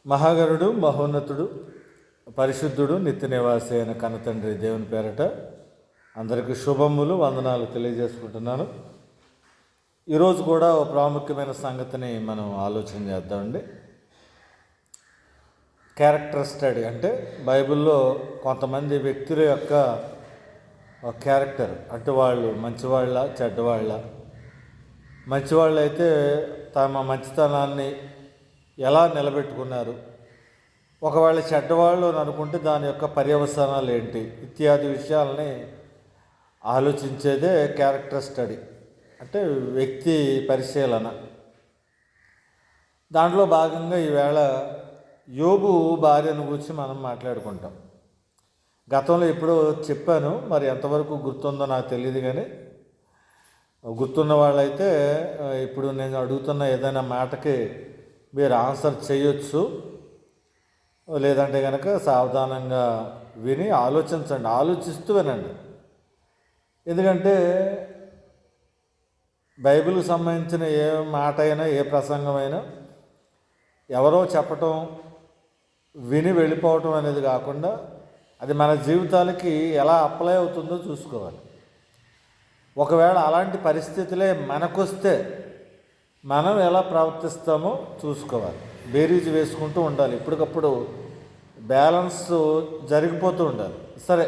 మహాగరుడు, మహోన్నతుడు, పరిశుద్ధుడు, నిత్య నివాసి అయిన కన్నతండ్రి దేవుని పేరట అందరికీ శుభములు, వందనాలు తెలియజేసుకుంటున్నాను. ఈరోజు కూడా ఒక ప్రాముఖ్యమైన సంగతిని మనం ఆలోచన చేద్దామండి. క్యారెక్టర్ స్టడీ అంటే బైబిల్లో కొంతమంది వ్యక్తుల యొక్క క్యారెక్టర్, అంటే వాళ్ళు మంచివాళ్ళ చెడ్డవాళ్ళ. మంచివాళ్ళు అయితే తమ మంచితనాన్ని ఎలా నిలబెట్టుకున్నారు, ఒకవేళ చెడ్డవాళ్ళు అని అనుకుంటే దాని యొక్క పర్యవసానాలు ఏంటి ఇత్యాది విషయాలని ఆలోచించేదే క్యారెక్టర్ స్టడీ, అంటే వ్యక్తి పరిశీలన. దాంట్లో భాగంగా ఈవేళ యోబు భార్యను గురించి మనం మాట్లాడుకుంటాం. గతంలో ఎప్పుడో చెప్పాను, మరి ఎంతవరకు గుర్తుందో నాకు తెలియదు, కానీ గుర్తున్న వాళ్ళైతే ఇప్పుడు నేను అడుగుతున్న ఏదైనా మాటకి మీరు ఆన్సర్ చేయొచ్చు, లేదంటే కనుక సావధానంగా విని ఆలోచించండి, ఆలోచిస్తూ వినండి. ఎందుకంటే బైబిల్కి సంబంధించిన ఏ మాట అయినా ఏ ప్రసంగమైనా ఎవరో చెప్పటం విని వెళ్ళిపోవటం అనేది కాకుండా అది మన జీవితాలకి ఎలా అప్లై అవుతుందో చూసుకోవాలి. ఒకవేళ అలాంటి పరిస్థితులే మనకొస్తే మనం ఎలా ప్రవర్తిస్తామో చూసుకోవాలి, బేరీజు వేసుకుంటూ ఉండాలి, ఎప్పటికప్పుడు బ్యాలెన్స్ జరిగిపోతూ ఉండాలి. సరే,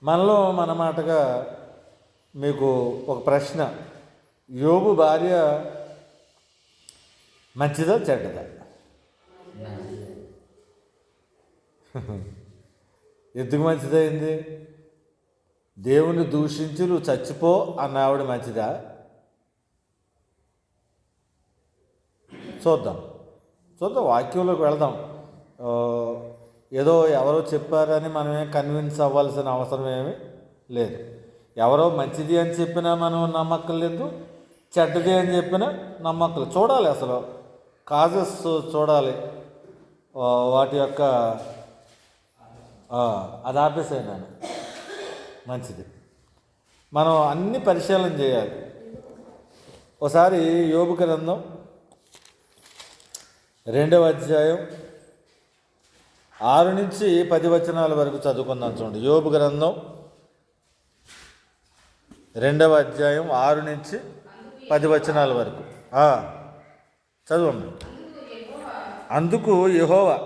మనలో మన మాటగా మీకు ఒక ప్రశ్న: యోబు భార్య మంచిదా చెడ్డదా? ఎందుకు మంచిదైంది? దేవుని దూషించి నువ్వు చచ్చిపో అన్న ఆవిడ మంచిదా? చూద్దాం, వాక్యంలోకి వెళదాం. ఏదో ఎవరో చెప్పారని మనమేం కన్విన్స్ అవ్వాల్సిన అవసరం ఏమీ లేదు. ఎవరో మంచిది అని చెప్పినా మనం నమ్మక్కర్లేదు, చెడ్డది అని చెప్పినా నమ్మక్కర్లేదు. చూడాలి, అసలు కాజెస్ చూడాలి, వాటి యొక్క అది ఆపేసాను మంచిది. మనం అన్ని పరిశీలన చేయాలి. ఒకసారి యోబు గ్రంథం 2వ అధ్యాయం 6 నుంచి 10 వచనాల వరకు చదువుకుందాం. చూడండి, యోబు గ్రంథం 2వ అధ్యాయం 6 నుంచి 10 వచనాల వరకు చదవండి. అందుకు యెహోవా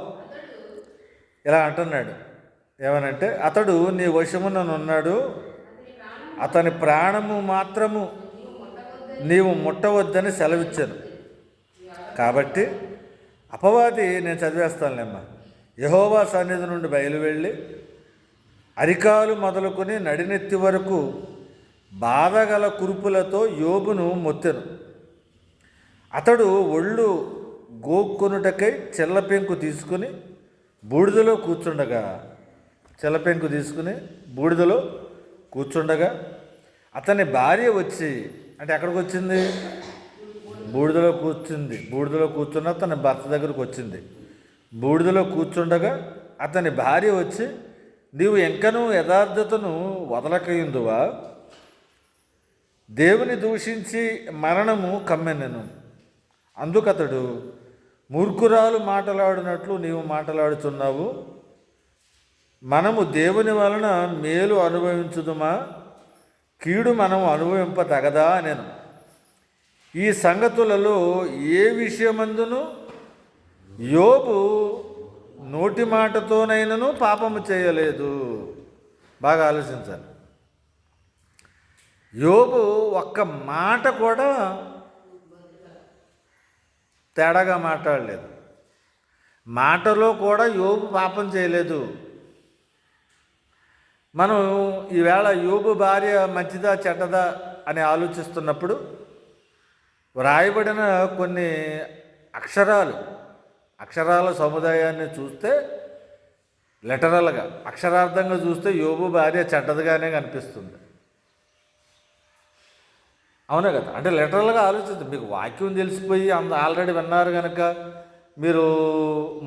ఇలా అంటున్నాడు, ఏమనంటే, అతడు నీ వశముననున్నాడు, అతని ప్రాణము మాత్రము నీవు ముట్టవద్దని సెలవిచ్చాను. కాబట్టి అపవాది, నేను చదివేస్తానులేమ్మా, యెహోవా సన్నిధి నుండి బయలువెళ్ళి అరికాలు మొదలుకొని నడినెత్తి వరకు బాధగల కురుపులతో యోబును మొత్తెను. అతడు ఒళ్ళు గోక్కొనుటకై చెల్లపెంకు తీసుకుని బూడిదలో కూర్చుండగా అతని భార్య వచ్చి, అంటే ఎక్కడికి వచ్చింది? బూడిదలో కూర్చున్న తన భర్త దగ్గరకు వచ్చింది. బూడిదలో కూర్చుండగా అతని భార్య వచ్చి, నీవు ఇంకనూ యథార్థతను వదలకయుందువా? దేవుని దూషించి మరణము కమ్మెనెను. అందుకతడు, మూర్ఖురాలు మాటలాడినట్లు నీవు మాటలాడుచున్నావు. మనము దేవుని వలన మేలు అనుభవించుదుమా, కీడు మనం అనుభవింప తగదా నేను. ఈ సంగతులలో ఏ విషయమందును యోబు నోటి మాటతోనైనను పాపము చేయలేదు. బాగా ఆలోచించాలి. యోబు ఒక్క మాట కూడా తేడాగా మాట్లాడలేదు. మాటలో కూడా యోబు పాపం చేయలేదు. మనం ఈవేళ యోబు భార్య మంచిదా చెడ్డదా అని ఆలోచిస్తున్నప్పుడు వ్రాయబడిన కొన్ని అక్షరాల సముదాయాన్ని చూస్తే, లిటరల్గా అక్షరార్థంగా చూస్తే యోబు భార్య చెడ్డదిగానే కనిపిస్తుంది. అవునా కదా? అంటే లిటరల్గా ఆలోచిస్తుంది. మీకు వాక్యం తెలిసిపోయి ఆల్రెడీ విన్నారు కనుక మీరు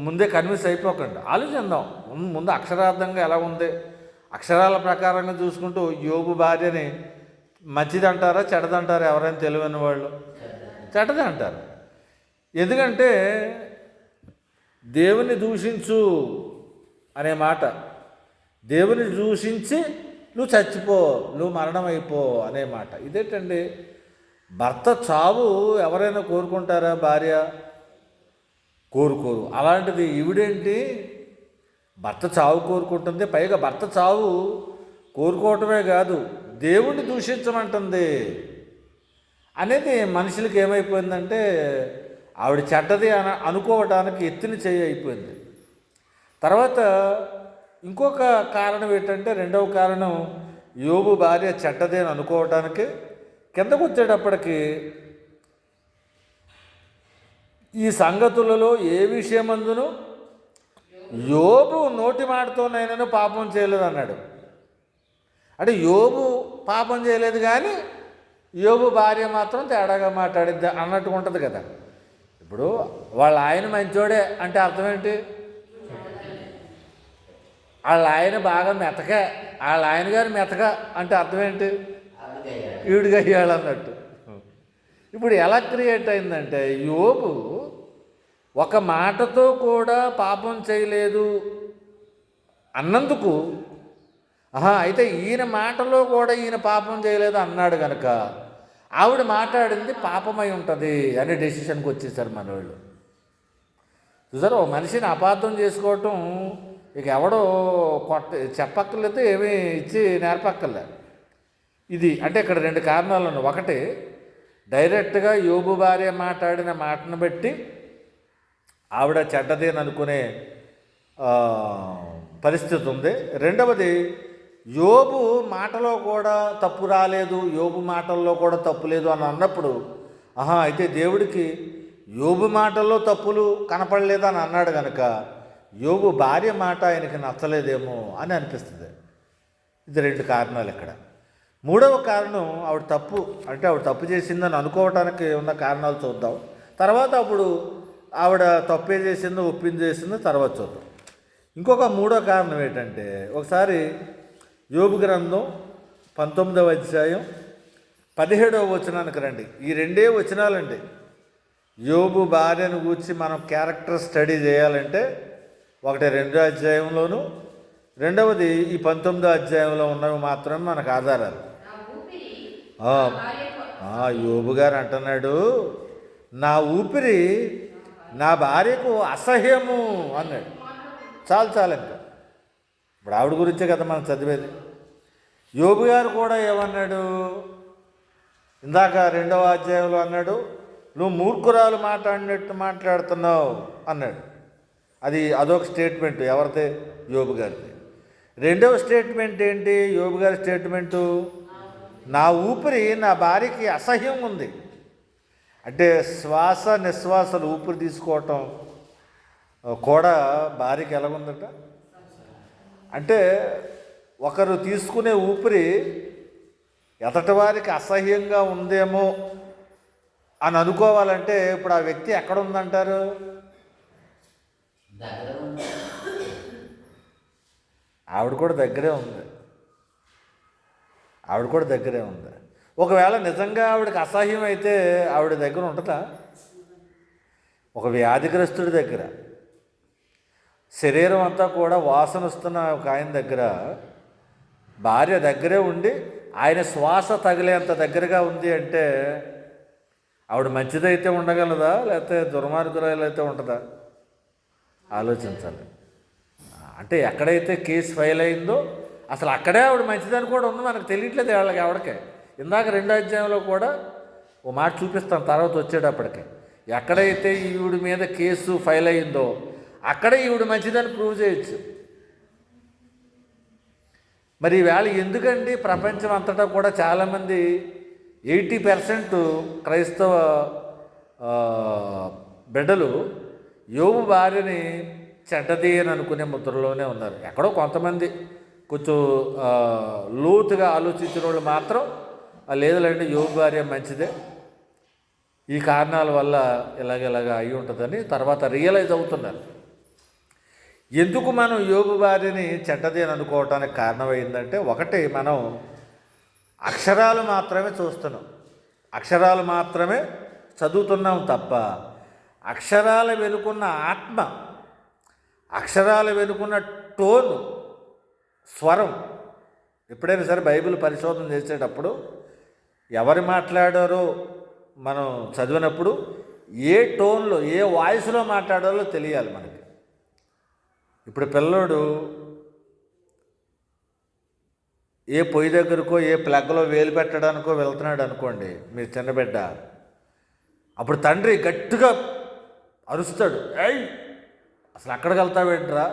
ముందే కన్విన్స్ అయిపోకండి, ఆలోచిద్దాం. ముందు అక్షరార్థంగా ఎలా ఉంది, అక్షరాల ప్రకారంగా చూసుకుంటూ యోబు భార్యని మంచిది అంటారా చెడ్డదంటారా? ఎవరైనా తెలివైన వాళ్ళు చెడ్డది అంటారు. ఎందుకంటే దేవుని దూషించు అనే మాట, దేవుని దూషించి నువ్వు చచ్చిపో, నువ్వు మరణమైపో అనే మాట. ఇదేంటండి? భర్త చావు ఎవరైనా కోరుకుంటారా? భార్య కోరుకోరు. అలాంటిది ఈవిడేంటి భర్త చావు కోరుకుంటుంది, పైగా భర్త చావు కోరుకోవటమే కాదు దేవుణ్ణి దూషించమంటుంది అనేది మనుషులకి ఏమైపోయిందంటే ఆవిడ చెడ్డది అనుకోవడానికి ఎత్తిన చేయి అయిపోయింది. తర్వాత ఇంకొక కారణం ఏంటంటే, రెండవ కారణం యోబు భార్య చెడ్డది అని అనుకోవటానికి కిందకు వచ్చేటప్పటికి ఈ సంగతులలో ఏ విషయమందును యోబు నోటి మాటతోనైనాను పాపం చేయలేదు అన్నాడు. అంటే యోబు పాపం చేయలేదు కానీ యోబు భార్య మాత్రం తేడాగా మాట్లాడిద్ది అన్నట్టుగా ఉంటుంది కదా. ఇప్పుడు వాళ్ళ ఆయన మంచోడే అంటే అర్థం ఏంటి? వాళ్ళ ఆయన బాగా మెతక, వాళ్ళ ఆయన గారు మెతక అంటే అర్థం ఏంటి? ఈవిడిగా అయ్యాలన్నట్టు. ఇప్పుడు ఎలా క్రియేట్ అయిందంటే, యోబు ఒక మాటతో కూడా పాపం చేయలేదు అన్నందుకు, అయితే ఈయన మాటలో కూడా ఈయన పాపం చేయలేదు అన్నాడు కనుక ఆవిడ మాట్లాడింది పాపమై ఉంటుంది అనే డెసిషన్కి వచ్చేసారు మన వాళ్ళు. చూసారు, ఒక మనిషిని అపార్థం చేసుకోవటం ఇక ఎవడో చెప్పక్కర్లేదు, ఏమీ ఇచ్చి నేర్పక్కర్లే. ఇది అంటే ఇక్కడ రెండు కారణాలు ఉన్నాయి. ఒకటి, డైరెక్ట్గా యోబు భార్య మాట్లాడిన మాటను బట్టి ఆవిడ చెడ్డది అని అనుకునే పరిస్థితి ఉంది. రెండవది, యోబు మాటలో కూడా తప్పు రాలేదు, యోబు మాటల్లో కూడా తప్పు లేదు అని అన్నప్పుడు అయితే దేవుడికి యోబు మాటల్లో తప్పులు కనపడలేదని అన్నాడు కనుక యోబు భార్య మాట ఆయనకి నచ్చలేదేమో అని అనిపిస్తుంది. ఇది రెండు కారణాలు ఇక్కడ. మూడవ కారణం, ఆవిడ తప్పు చేసిందని అనుకోవటానికి ఉన్న కారణాలు చూద్దాం. తర్వాత అప్పుడు ఆవిడ తప్పే చేసిందో ఒప్పింది చేసిందో తర్వాత చూద్దాం. ఇంకొక మూడో కారణం ఏంటంటే, ఒకసారి యోబు గ్రంథం 19వ అధ్యాయం 17వ వచనానికి రండి. ఈ రెండే వచనాలండి. యోబు భార్యను గూర్చి మనం క్యారెక్టర్ స్టడీ చేయాలంటే ఒకటి 2వ అధ్యాయంలోను, రెండవది ఈ 19వ అధ్యాయంలో ఉన్నవి మాత్రమే మనకు ఆధారాలు. యోబు గారు అంటున్నాడు, నా ఊపిరి నా భార్యకు అసహ్యము అన్నాడు. చాలు ఇంకా. ఇప్పుడు ఆవిడ గురించే కదా మనం చదివేది. యోబు గారు కూడా ఏమన్నాడు? ఇందాక 2వ అధ్యాయంలో అన్నాడు, నువ్వు మూర్ఖురాలు మాట్లాడినట్టు మాట్లాడుతున్నావు అన్నాడు. అదొక స్టేట్మెంట్ ఎవరిది? యోబు గారిది. రెండవ స్టేట్మెంట్ ఏంటి? యోబు గారి స్టేట్మెంటు, నా ఊపిరి నా భార్యకి అసహ్యం ఉంది. అంటే శ్వాస నిశ్వాసలు ఊపిరి తీసుకోవటం కూడా భార్యకి ఎలాగుందట అంటే, ఒకరు తీసుకునే ఊపిరి ఎదటి వారికి అసహ్యంగా ఉందేమో అని అనుకోవాలంటే ఇప్పుడు ఆ వ్యక్తి ఎక్కడ ఉందంటారు? ఆవిడ కూడా దగ్గరే ఉంది. ఒకవేళ నిజంగా ఆవిడకి అసహ్యం అయితే ఆవిడ దగ్గర ఉంటుందా? ఒక వ్యాధిగ్రస్తుడి దగ్గర, శరీరం అంతా కూడా వాసన వస్తున్న ఒక ఆయన దగ్గర భార్య దగ్గరే ఉండి ఆయన శ్వాస తగిలేంత దగ్గరగా ఉంది అంటే ఆవిడ మంచిదైతే ఉండగలదా, లేకపోతే దుర్మార్గురాలు అయితే ఉంటుందా? ఆలోచించాలి. అంటే ఎక్కడైతే కేసు ఫైల్ అయిందో అసలు అక్కడే ఆవిడ మంచిదని కూడా ఉంది, మనకు తెలియట్లేదు ఆవిడకే. ఇందాక 2వ అధ్యాయంలో కూడా ఓ మాట చూపిస్తాం తర్వాత వచ్చేటప్పటికి. ఎక్కడైతే ఈవిడ మీద కేసు ఫైల్ అయిందో అక్కడే ఈవిడ మంచిదని ప్రూవ్ చేయొచ్చు. మరి ఈవేళ ఎందుకండి ప్రపంచం అంతటా కూడా చాలామంది 80% క్రైస్తవ బిడ్డలు యోబు భార్యని చెడ్డది అని అనుకునే ముద్రలోనే ఉన్నారు. ఎక్కడో కొంతమంది కొంచెం లోతుగా ఆలోచించిన వాళ్ళు మాత్రం లేదులేండి యోబు భార్య మంచిదే, ఈ కారణాల వల్ల ఇలాగ అయి ఉంటుందని తర్వాత రియలైజ్ అవుతున్నారు. ఎందుకు మనం యోబు భార్యని చెడ్డది అని అనుకోవటానికి కారణమైందంటే, ఒకటి, మనం అక్షరాలు మాత్రమే చూస్తున్నాం, అక్షరాలు మాత్రమే చదువుతున్నాం తప్ప అక్షరాల వెనుకున్న ఆత్మ అక్షరాలు వెనుకున్న టోన్, స్వరం. ఎప్పుడైనా సరే బైబిల్ పరిశోధన చేసేటప్పుడు ఎవరు మాట్లాడారో మనం చదివినప్పుడు ఏ టోన్లో, ఏ వాయిస్లో మాట్లాడాలో తెలియాలి మనకి. ఇప్పుడు పిల్లోడు ఏ పొయ్యి దగ్గరకో ఏ ప్లగ్లో వేలు పెట్టడానికో వెళ్తున్నాడు అనుకోండి, మీ చిన్న బిడ్డ, అప్పుడు తండ్రి గట్టిగా అరుస్తాడు, ఏయ్ అసలు అక్కడికి వెళ్తావేంట్రా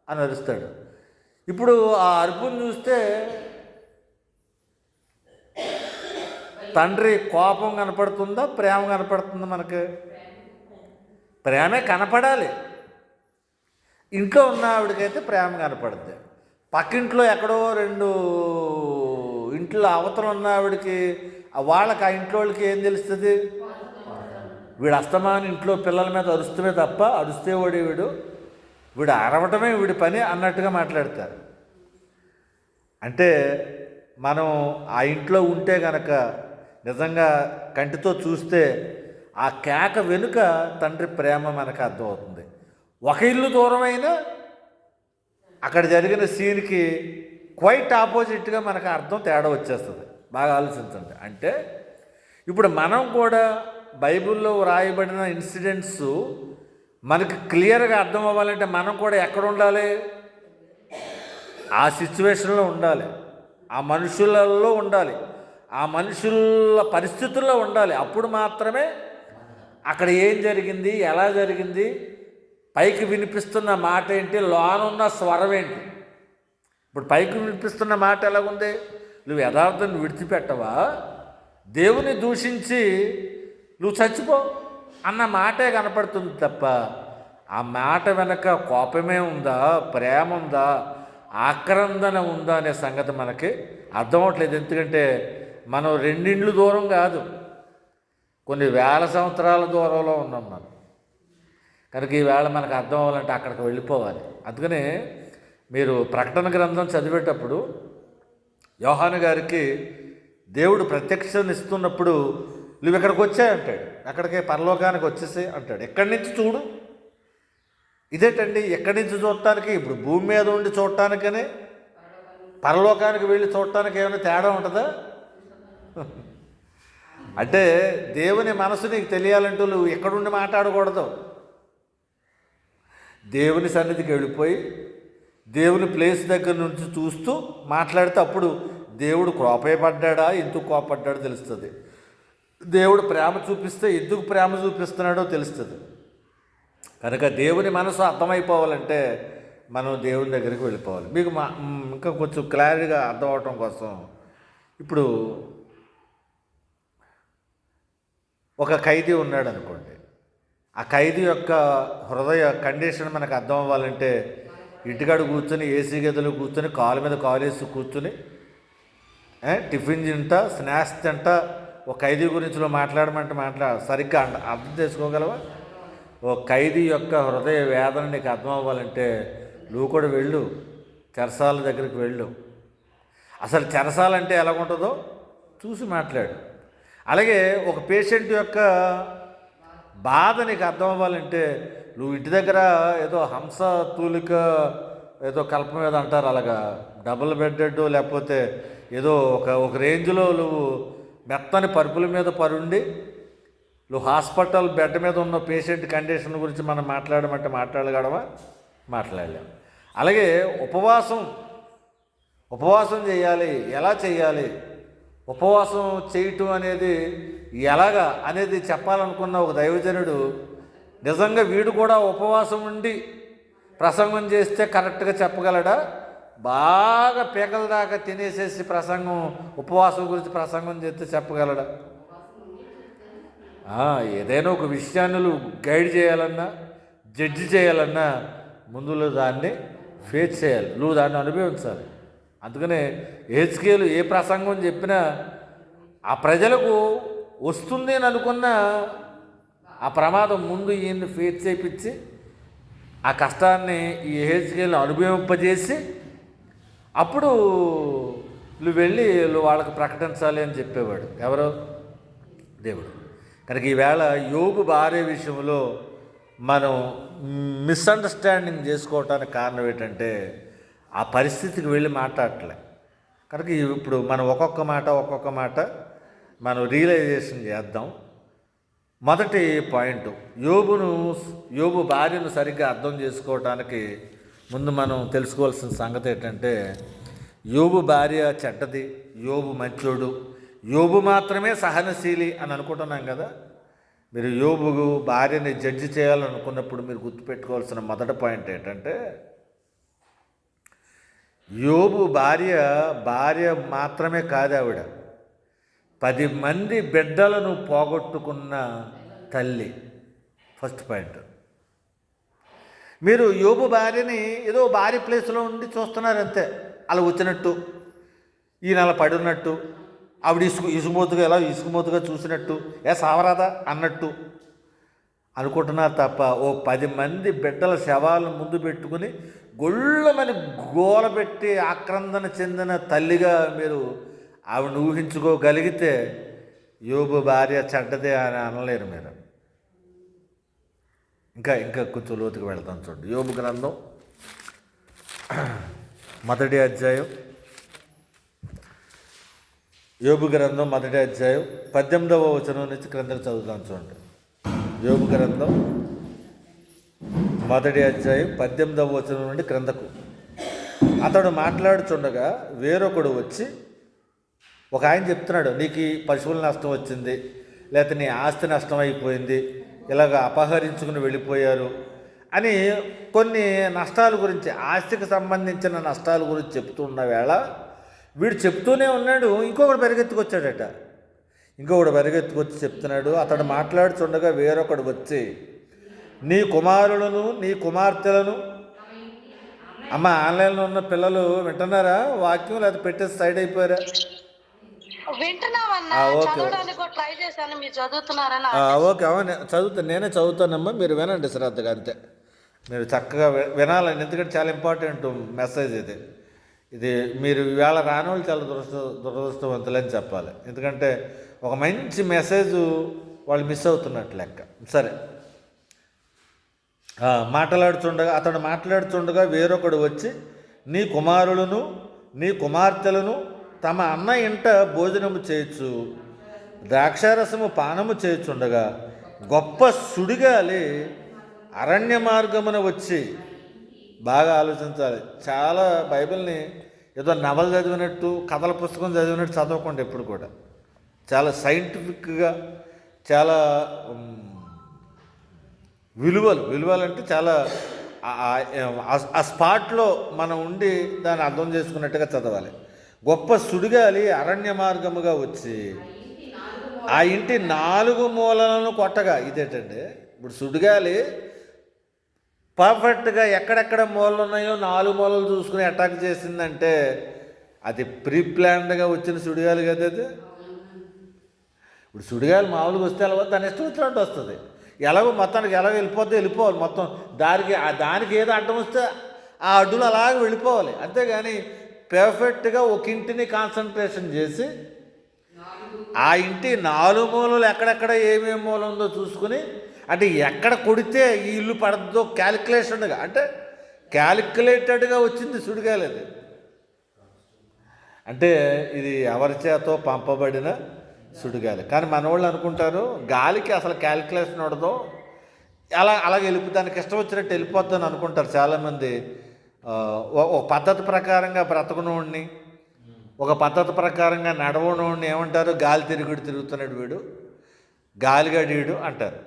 అని అరుస్తాడు. ఇప్పుడు ఆ అరుపును చూస్తే తండ్రి కోపం కనపడుతుందా, ప్రేమ కనపడుతుందా? మనకు ప్రేమే కనపడాలి. ఇంట్లో ఉన్న ఆవిడకైతే ప్రేమ కనపడుద్ది. పక్కింట్లో ఎక్కడో 2 ఇంట్లో అవతల ఉన్న ఆవిడకి, వాళ్ళకి ఆ ఇంట్లో వాళ్ళకి ఏం తెలుస్తుంది? వీడు అస్తమానం ఇంట్లో పిల్లల మీద అరుస్తమే తప్ప, అరుస్తే వీడు అరవటమే వీడి పని అన్నట్టుగా మాట్లాడతారు. అంటే మనం ఆ ఇంట్లో ఉంటే కనుక నిజంగా కంటితో చూస్తే ఆ కేక వెనుక తండ్రి ప్రేమ మనకు అర్థమవుతుంది. ఒక ఇల్లు దూరమైనా అక్కడ జరిగిన సీన్కి క్వైట్ ఆపోజిట్గా మనకు అర్థం తేడా వచ్చేస్తుంది. బాగా ఆలోచించండి. అంటే ఇప్పుడు మనం కూడా బైబిల్లో వ్రాయబడిన ఇన్సిడెంట్స్ మనకు క్లియర్గా అర్థం అవ్వాలంటే మనం కూడా ఎక్కడ ఉండాలి? ఆ సిచ్యువేషన్లో ఉండాలి, ఆ మనుషులలో ఉండాలి, ఆ మనుషుల పరిస్థితుల్లో ఉండాలి. అప్పుడు మాత్రమే అక్కడ ఏం జరిగింది, ఎలా జరిగింది, పైకి వినిపిస్తున్న మాట ఏంటి, లోనున్న స్వరం ఏంటి. ఇప్పుడు పైకి వినిపిస్తున్న మాట ఎలాగుంది? నువ్వు యథార్థాన్ని విడిచిపెట్టవా, దేవుని దూషించి నువ్వు చచ్చిపో అన్న మాటే కనపడుతుంది తప్ప ఆ మాట వెనక కోపమే ఉందా, ప్రేమ ఉందా, ఆక్రందన ఉందా అనే సంగతి మనకి అర్థం అవ్వట్లేదు. ఎందుకంటే మనం 2 ఇండ్లు దూరం కాదు, కొన్ని వేల సంవత్సరాల దూరంలో ఉన్నాం మనం. కనుక ఈవేళ మనకు అర్థం అవ్వాలంటే అక్కడికి వెళ్ళిపోవాలి. అందుకనే మీరు ప్రకటన గ్రంథం చదివేటప్పుడు యోహాను గారికి దేవుడు ప్రత్యక్షాన్ని ఇస్తున్నప్పుడు నువ్వు ఇక్కడికి వచ్చాయి అంటాడు. ఎక్కడికి? పరలోకానికి వచ్చేసి అంటాడు. ఎక్కడి నుంచి చూడు. ఇదేంటండి ఎక్కడి నుంచి చూడటానికి? ఇప్పుడు భూమి మీద ఉండి చూడటానికనే పరలోకానికి వెళ్ళి చూడటానికి ఏమైనా తేడా ఉంటుందా? అంటే దేవుని మనసు నీకు తెలియాలంటూ నువ్వు ఎక్కడుండి మాట్లాడకూడదు. దేవుని సన్నిధికి వెళ్ళిపోయి దేవుని ప్లేస్ దగ్గర నుంచి చూస్తూ మాట్లాడితే అప్పుడు దేవుడు కోపపడ్డా, ఎందుకు కోపడ్డాడో తెలుస్తుంది. దేవుడు ప్రేమ చూపిస్తే ఎందుకు ప్రేమ చూపిస్తున్నాడో తెలుస్తుంది. కనుక దేవుని మనసు అర్థమైపోవాలంటే మనం దేవుని దగ్గరికి వెళ్ళిపోవాలి. మీకు ఇంకా కొంచెం క్లారిటీగా అర్థం అవటం కోసం ఇప్పుడు ఒక ఖైదీ ఉన్నాడు అనుకోండి. ఆ ఖైదీ యొక్క హృదయ కండిషన్ మనకు అర్థం అవ్వాలంటే ఇంటికాడ కూర్చొని ఏసీ గదిలో కూర్చొని కాలు మీద కాలేసి కూర్చొని టిఫిన్ తింటా, స్నాక్స్ తింటా ఒక ఖైదీ గురించి మాట్లాడమంటే సరిగ్గా అర్థం చేసుకోగలవా? ఓ ఖైదీ యొక్క హృదయ వేదన నీకు అర్థం అవ్వాలంటే నువ్వు కూడా వెళ్ళు, చెరసాల దగ్గరికి వెళ్ళు. అసలు చెరసాల అంటే ఎలాగుంటుందో చూసి మాట్లాడు. అలాగే ఒక పేషెంట్ యొక్క బాధ నీకు అర్థం అవ్వాలంటే నువ్వు ఇంటి దగ్గర ఏదో హంస తూలిక ఏదో కల్ప మీద అంటారు, అలాగా డబుల్ బెడ్డెడ్ లేకపోతే ఏదో ఒక రేంజ్లో నువ్వు మెత్తని పరుపుల మీద పరుండి నువ్వు హాస్పిటల్ బెడ్ మీద ఉన్న పేషెంట్ కండిషన్ గురించి మనం మాట్లాడమంటే మాట్లాడగలవా? మాట్లాడలేము. అలాగే ఉపవాసం చేయాలి, ఎలా చేయాలి, ఉపవాసం చేయటం అనేది ఎలాగా అనేది చెప్పాలనుకున్న ఒక దైవజనుడు నిజంగా వీడు కూడా ఉపవాసం ఉండి ప్రసంగం చేస్తే కరెక్ట్గా చెప్పగలడా? బాగా పీకల దాకా తినేసేసి ఉపవాసం గురించి ప్రసంగం చేస్తే చెప్పగలడా? ఏదైనా ఒక విషయాన్ని నువ్వు గైడ్ చేయాలన్నా, జడ్జి చేయాలన్నా ముందులో దాన్ని ఫేస్ చేయాలి, నువ్వు దాన్ని అనుభవించాలి. అందుకనే హెచ్కేలు ఏ ప్రసంగం చెప్పినా ఆ ప్రజలకు వస్తుంది అని అనుకున్న ఆ ప్రమాదం ముందు ఈయన్ని ఫేస్ చేయించి ఆ కష్టాన్ని ఈ హెచ్కేలను అనుభవింపజేసి అప్పుడు నువ్వు వెళ్ళి వాళ్ళకి ప్రకటించాలి అని చెప్పేవాడు. ఎవరు? దేవుడు. కనుక ఈవేళ యోబు భార్య విషయంలో మనం మిస్అండర్స్టాండింగ్ చేసుకోవటానికి కారణం ఏంటంటే ఆ పరిస్థితికి వెళ్ళి మాట్లాడలే. కనుక ఇప్పుడు మనం ఒక్కొక్క మాట మనం రియలైజేషన్ చేద్దాం. మొదటి పాయింట్, యోబు భార్యను సరిగ్గా అర్థం చేసుకోవటానికి ముందు మనం తెలుసుకోవాల్సిన సంగతి ఏంటంటే, యోబు భార్య చెడ్డది, యోబు మంచోడు, యోబు మాత్రమే సహనశీలి అని అనుకుంటున్నాం కదా. మీరు యోబు భార్యని జడ్జి చేయాలనుకున్నప్పుడు మీరు గుర్తుపెట్టుకోవాల్సిన మొదటి పాయింట్ ఏంటంటే, యోబు భార్య మాత్రమే కాదు, ఆవిడ 10 మంది బిడ్డలను పోగొట్టుకున్న తల్లి. First point. మీరు యోబు భార్యని ఏదో భార్య ప్లేస్లో ఉండి చూస్తున్నారు అంతే, అలా వచ్చినట్టు, ఈయన అలా పడున్నట్టు, ఆవిడ ఇసుకుమోతుగా చూసినట్టు, సావరాదా అన్నట్టు అనుకుంటున్నారు తప్ప, ఓ 10 మంది బిడ్డల శవాలను ముందు పెట్టుకుని గొళ్ళమని గోలబెట్టి ఆక్రందన చెందిన తల్లిగా మీరు ఆవిడని ఊహించుకోగలిగితే యోబు భార్య చెడ్డదే అని అనలేరు మీరు. ఇంకా కొంచెం లోతుకు వెళ్తాం చూడండి. యోబు గ్రంథం మొదటి అధ్యాయం 18వ వచనం నుంచి క్రిందకు చదువుతాం చూడండి. యోబు గ్రంథం మొదటి అధ్యాయం 18వ వచనం నుండి క్రిందకు. అతడు మాట్లాడుచుండగా వేరొకడు వచ్చి, ఒక ఆయన చెప్తున్నాడు, నీకు పశువుల నష్టం వచ్చింది, లేకపోతే నీ ఆస్తి నష్టం అయిపోయింది, ఇలాగ అపహరించుకుని వెళ్ళిపోయారు అని కొన్ని నష్టాల గురించి, ఆస్తికి సంబంధించిన నష్టాల గురించి చెప్తున్న వేళ వీడు చెప్తూనే ఉన్నాడు, ఇంకొకడు పరిగెత్తుకొచ్చి చెప్తున్నాడు. అతడు మాట్లాడుచుండగా వేరొకడు వచ్చి, నీ కుమారులను నీ కుమార్తెలను, అమ్మ ఆన్లైన్లో ఉన్న పిల్లలు వింటున్నారా వాక్యం, లేదా పెట్టేసి సైడ్ అయిపోయారా? ఓకే, అవును నేనే చదువుతానమ్మా, మీరు వినండి శ్రద్ధగా, అంతే. మీరు చక్కగా వినాలని, ఎందుకంటే చాలా ఇంపార్టెంట్ మెసేజ్ ఇది మీరు ఇవాళ రాని వాళ్ళు చాలా దురదృష్టవంతులని చెప్పాలి. ఎందుకంటే ఒక మంచి మెసేజ్ వాళ్ళు మిస్ అవుతున్నట్టు లెక్క. సరే, అతడు మాట్లాడుచుండగా వేరొకడు వచ్చి, నీ కుమారులను నీ కుమార్తెలను తమ అన్న ఇంట భోజనము చేయొచ్చు, ద్రాక్షారసము పానము చేయుచుండగా గొప్ప సుడిగాలి అరణ్య మార్గమున వచ్చి. బాగా ఆలోచించాలి. చాలా బైబిల్ని ఏదో నవల చదివినట్టు, కథల పుస్తకం చదివినట్టు చదవకుండా ఎప్పుడు కూడా. చాలా సైంటిఫిక్గా, చాలా విలువలు అంటే చాలా ఆ స్పాట్లో మనం ఉండి దాన్ని అర్థం చేసుకున్నట్టుగా చదవాలి. గొప్ప సుడిగాలి అరణ్య మార్గముగా వచ్చి ఆ ఇంటి 4 మూలలను కొట్టగా. ఇదేంటండి, ఇప్పుడు సుడిగాలి పర్ఫెక్ట్గా ఎక్కడెక్కడ మూలలు ఉన్నాయో 4 మూలలు చూసుకుని అటాక్ చేసిందంటే అది ప్రీ ప్లాన్డ్గా వచ్చిన సుడిగాలి కదా అది. ఇప్పుడు సుడిగాలి మామూలుగా వస్తే అలా దాని ఇష్టం వచ్చినట్టు వస్తుంది. మొత్తానికి వెళ్ళిపోవాలి మొత్తం. దానికి ఏదో అడ్డం వస్తే ఆ అడ్డులు అలాగే వెళ్ళిపోవాలి. అంతేగాని పర్ఫెక్ట్గా ఒక ఇంటిని కాన్సన్ట్రేషన్ చేసి ఆ ఇంటి 4 మూలలు ఎక్కడెక్కడ ఏమేమి మూల ఉందో చూసుకుని, అంటే ఎక్కడ కొడితే ఈ ఇల్లు పడద్దో క్యాలిక్యులేషన్గా, అంటే క్యాలిక్యులేటెడ్గా వచ్చింది సుడిగాలి అది. అంటే ఇది ఎవరి చేతో పంపబడిన సుడిగాలి. కానీ మన వాళ్ళు అనుకుంటారు గాలికి అసలు క్యాలిక్యులేషన్ ఉండదు, అలాగే దానికి ఇష్టం వచ్చినట్టు వెళ్ళిపోద్దని అనుకుంటారు చాలామంది. ఒక పద్ధతి ప్రకారంగా బ్రతకనోడిని, ఒక పద్ధతి ప్రకారంగా నడవనోడిని ఏమంటారు? గాలి తిరుగుతున్నాడు వీడు, గాలిగడీడు అంటారు.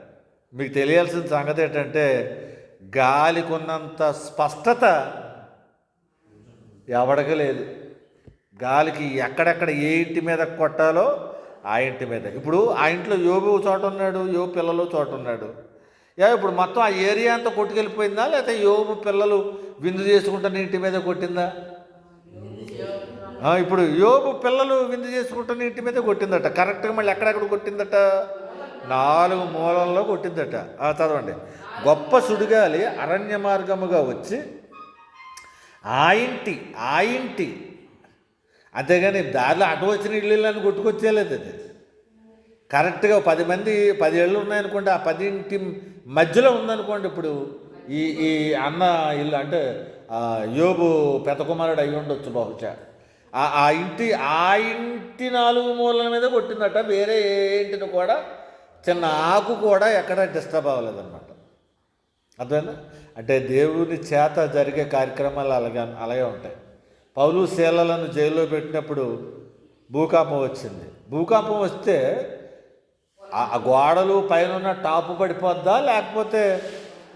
మీకు తెలియాల్సిన సంగతి ఏంటంటే గాలికి ఉన్నంత స్పష్టత ఎవడికి లేదు. గాలికి ఎక్కడెక్కడ ఏ ఇంటి మీద కొట్టాలో ఆ ఇంటి మీద. ఇప్పుడు ఆ ఇంట్లో యోబు చోట ఉన్నాడు, యోబు పిల్లలు చోట ఉన్నాడు. ఇప్పుడు మొత్తం ఆ ఏరియా అంతా కొట్టుకెళ్ళిపోయిందా, లేకపోతే యోబు పిల్లలు విందు చేసుకుంటున్న ఇంటి మీద కొట్టిందా? ఇప్పుడు యోబు పిల్లలు విందు చేసుకుంటున్న ఇంటి మీద కొట్టిందట. కరెక్ట్గా మళ్ళీ ఎక్కడెక్కడ కొట్టిందట? 4 మూలల్లో కొట్టిందట. చదవండి. గొప్ప సుడిగాలి అరణ్య మార్గముగా వచ్చి ఆ ఇంటి, అంతేగాని దారిలో అటు వచ్చిన ఇళ్ళని కొట్టుకొచ్చేయలేదు అది. కరెక్ట్గా 10 మంది 10 ఏళ్ళు ఉన్నాయనుకోండి, ఆ 10 ఇంటి మధ్యలో ఉందనుకోండి. ఇప్పుడు ఈ ఈ అన్న ఇల్లు అంటే యోబు పెద్ద కుమారుడు అయి ఉండొచ్చు బహుశా. ఆ ఇంటి 4 మూలల మీద కొట్టిందట. వేరే ఏ ఇంటిని కూడా చిన్న ఆకు కూడా ఎక్కడ డిస్టర్బ్ అవ్వలేదన్నమాట. అర్థమైందా? అంటే దేవుని చేత జరిగే కార్యక్రమాలు అలాగే ఉంటాయి. పౌలు శీలలను జైల్లో పెట్టినప్పుడు భూకంపం వచ్చింది. భూకంపం వస్తే ఆ గోడలు పైన టాపు పడిపోద్దా, లేకపోతే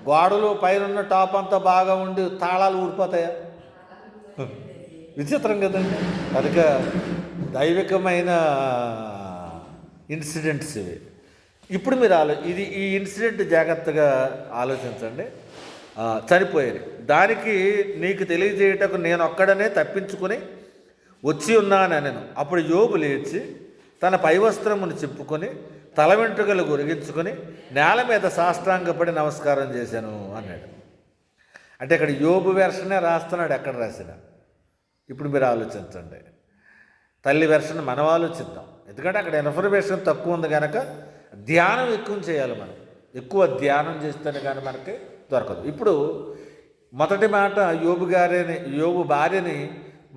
గోడలు పైన టాప్ అంతా బాగా ఉండి తాళాలు ఊడిపోతాయా? విచిత్రం కదండి. కనుక దైవికమైన ఇన్సిడెంట్స్ ఇవి. ఇప్పుడు మీరు ఈ ఇన్సిడెంట్ జాగ్రత్తగా ఆలోచించండి. చనిపోయేది దానికి నీకు తెలియజేయటకు నేను ఒక్కడనే తప్పించుకొని వచ్చి ఉన్నానెను. అప్పుడు యోబు లేచి తన పైవస్త్రమును చెప్పుకొని తల వెంట్రుకలు గొరిగించుకొని నేల మీద సాష్టాంగపడి నమస్కారం చేశాను అన్నాడు. అంటే ఇక్కడ యోబు వెర్షనే రాస్తున్నాడు, ఎక్కడ రాసినా. ఇప్పుడు మీరు ఆలోచించండి. తల్లి వెర్షన్ మనం ఆలోచిద్దాం. ఎందుకంటే అక్కడ ఇన్ఫర్మేషన్ తక్కువ ఉంది కనుక ధ్యానం ఎక్కువ చేయాలి. మనం ఎక్కువ ధ్యానం చేస్తేనే కానీ మనకి దొరకదు. ఇప్పుడు మొదటి మాట యోబు భార్యని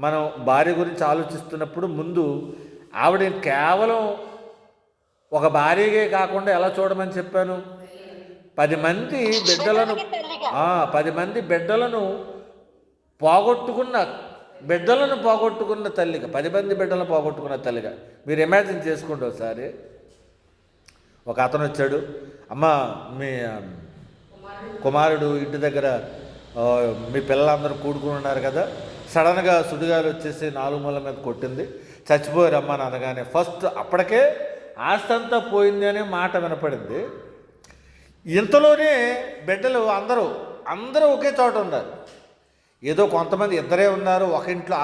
మనం భార్య గురించి ఆలోచిస్తున్నప్పుడు ముందు ఆవిడని కేవలం ఒక భార్యగే కాకుండా ఎలా చూడమని చెప్పాను? 10 మంది బిడ్డలను పోగొట్టుకున్న తల్లిగా, 10 మంది బిడ్డలను పోగొట్టుకున్న తల్లిగా మీరు ఇమాజిన్ చేసుకోండి ఒకసారి. ఒక అతను వచ్చాడు, అమ్మ మీ కుమారుడు ఇంటి దగ్గర మీ పిల్లలందరూ కూడుకుని ఉన్నారు కదా, సడన్గా సుడిగాలు వచ్చేసి 4 మూల మీద కొట్టింది, చచ్చిపోయారు అమ్మ అని అనగానే ఫస్ట్ అప్పటికే ఆస్తి అంతా పోయింది అనే మాట వినపడింది. ఇంతలోనే బిడ్డలు అందరూ ఒకే చోట ఉన్నారు. ఏదో కొంతమంది ఇద్దరే ఉన్నారు,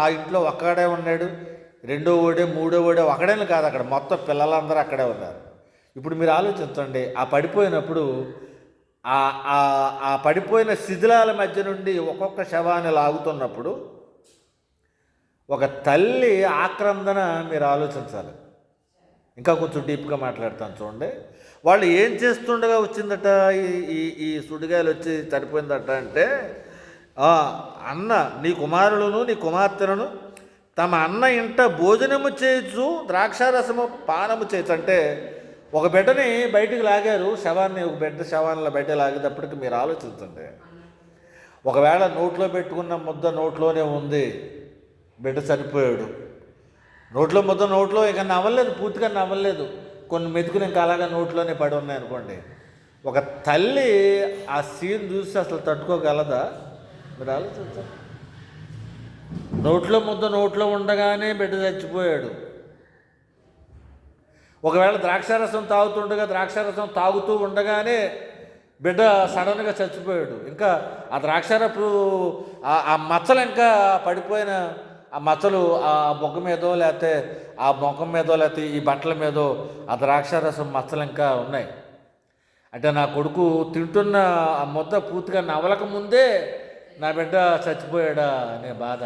ఆ ఇంట్లో ఒక్కడే ఉన్నాడు, రెండో ఓడే మూడో ఓడే ఒకడేని కాదు, అక్కడ మొత్తం పిల్లలందరూ అక్కడే ఉన్నారు. ఇప్పుడు మీరు ఆలోచించండి, ఆ పడిపోయినప్పుడు ఆ పడిపోయిన శిథిలాల మధ్య నుండి ఒక్కొక్క శవాన్ని లాగుతున్నప్పుడు ఒక తల్లి ఆక్రందన మీరు ఆలోచించాలి. ఇంకా కొంచెం డీప్గా మాట్లాడతాను చూడండి. వాళ్ళు ఏం చేస్తుండగా వచ్చిందట ఈ సుడిగాయలు వచ్చి చనిపోయిందట అంటే, అన్న నీ కుమారులను నీ కుమార్తెలను తమ అన్న ఇంట భోజనము చేయొచ్చు, ద్రాక్షారసము పానము చేయొచ్చు. అంటే ఒక బిడ్డని బయటికి లాగారు, ఒక బిడ్డ శవాన్ని బయట లాగేటప్పటికి మీరు ఆలోచించండి. ఒకవేళ నోట్లో పెట్టుకున్న ముద్ద నోట్లోనే ఉంది, బిడ్డ చనిపోయాడు, నోట్లో ఇక నవ్వలేదు, పూర్తిగా నవ్వలేదు, కొన్ని మెతుకులు ఇంకా అలాగా నోట్లోనే పడి ఉన్నాయనుకోండి. ఒక తల్లి ఆ సీన్ చూసి అసలు తట్టుకోగలదా? మీరు ఆలోచించండి. నోట్లో ఉండగానే బిడ్డ చచ్చిపోయాడు. ఒకవేళ ద్రాక్షారసం తాగుతూ ఉండగానే బిడ్డ సడన్గా చచ్చిపోయాడు. ఇంకా ఆ ద్రాక్షారపు ఆ మచ్చలు ఇంకా పడిపోయిన ఆ మచ్చలు ఆ బొగ్గ మీదో లేకపోతే ఆ ముఖం మీదో లేకపోతే ఈ బట్టల మీదో ఆ ద్రాక్షారసం మచ్చలు ఇంకా ఉన్నాయి. అంటే నా కొడుకు తింటున్న ఆ ముద్ద పూర్తిగా నవలక ముందే నా బిడ్డ చచ్చిపోయాడా అనే బాధ.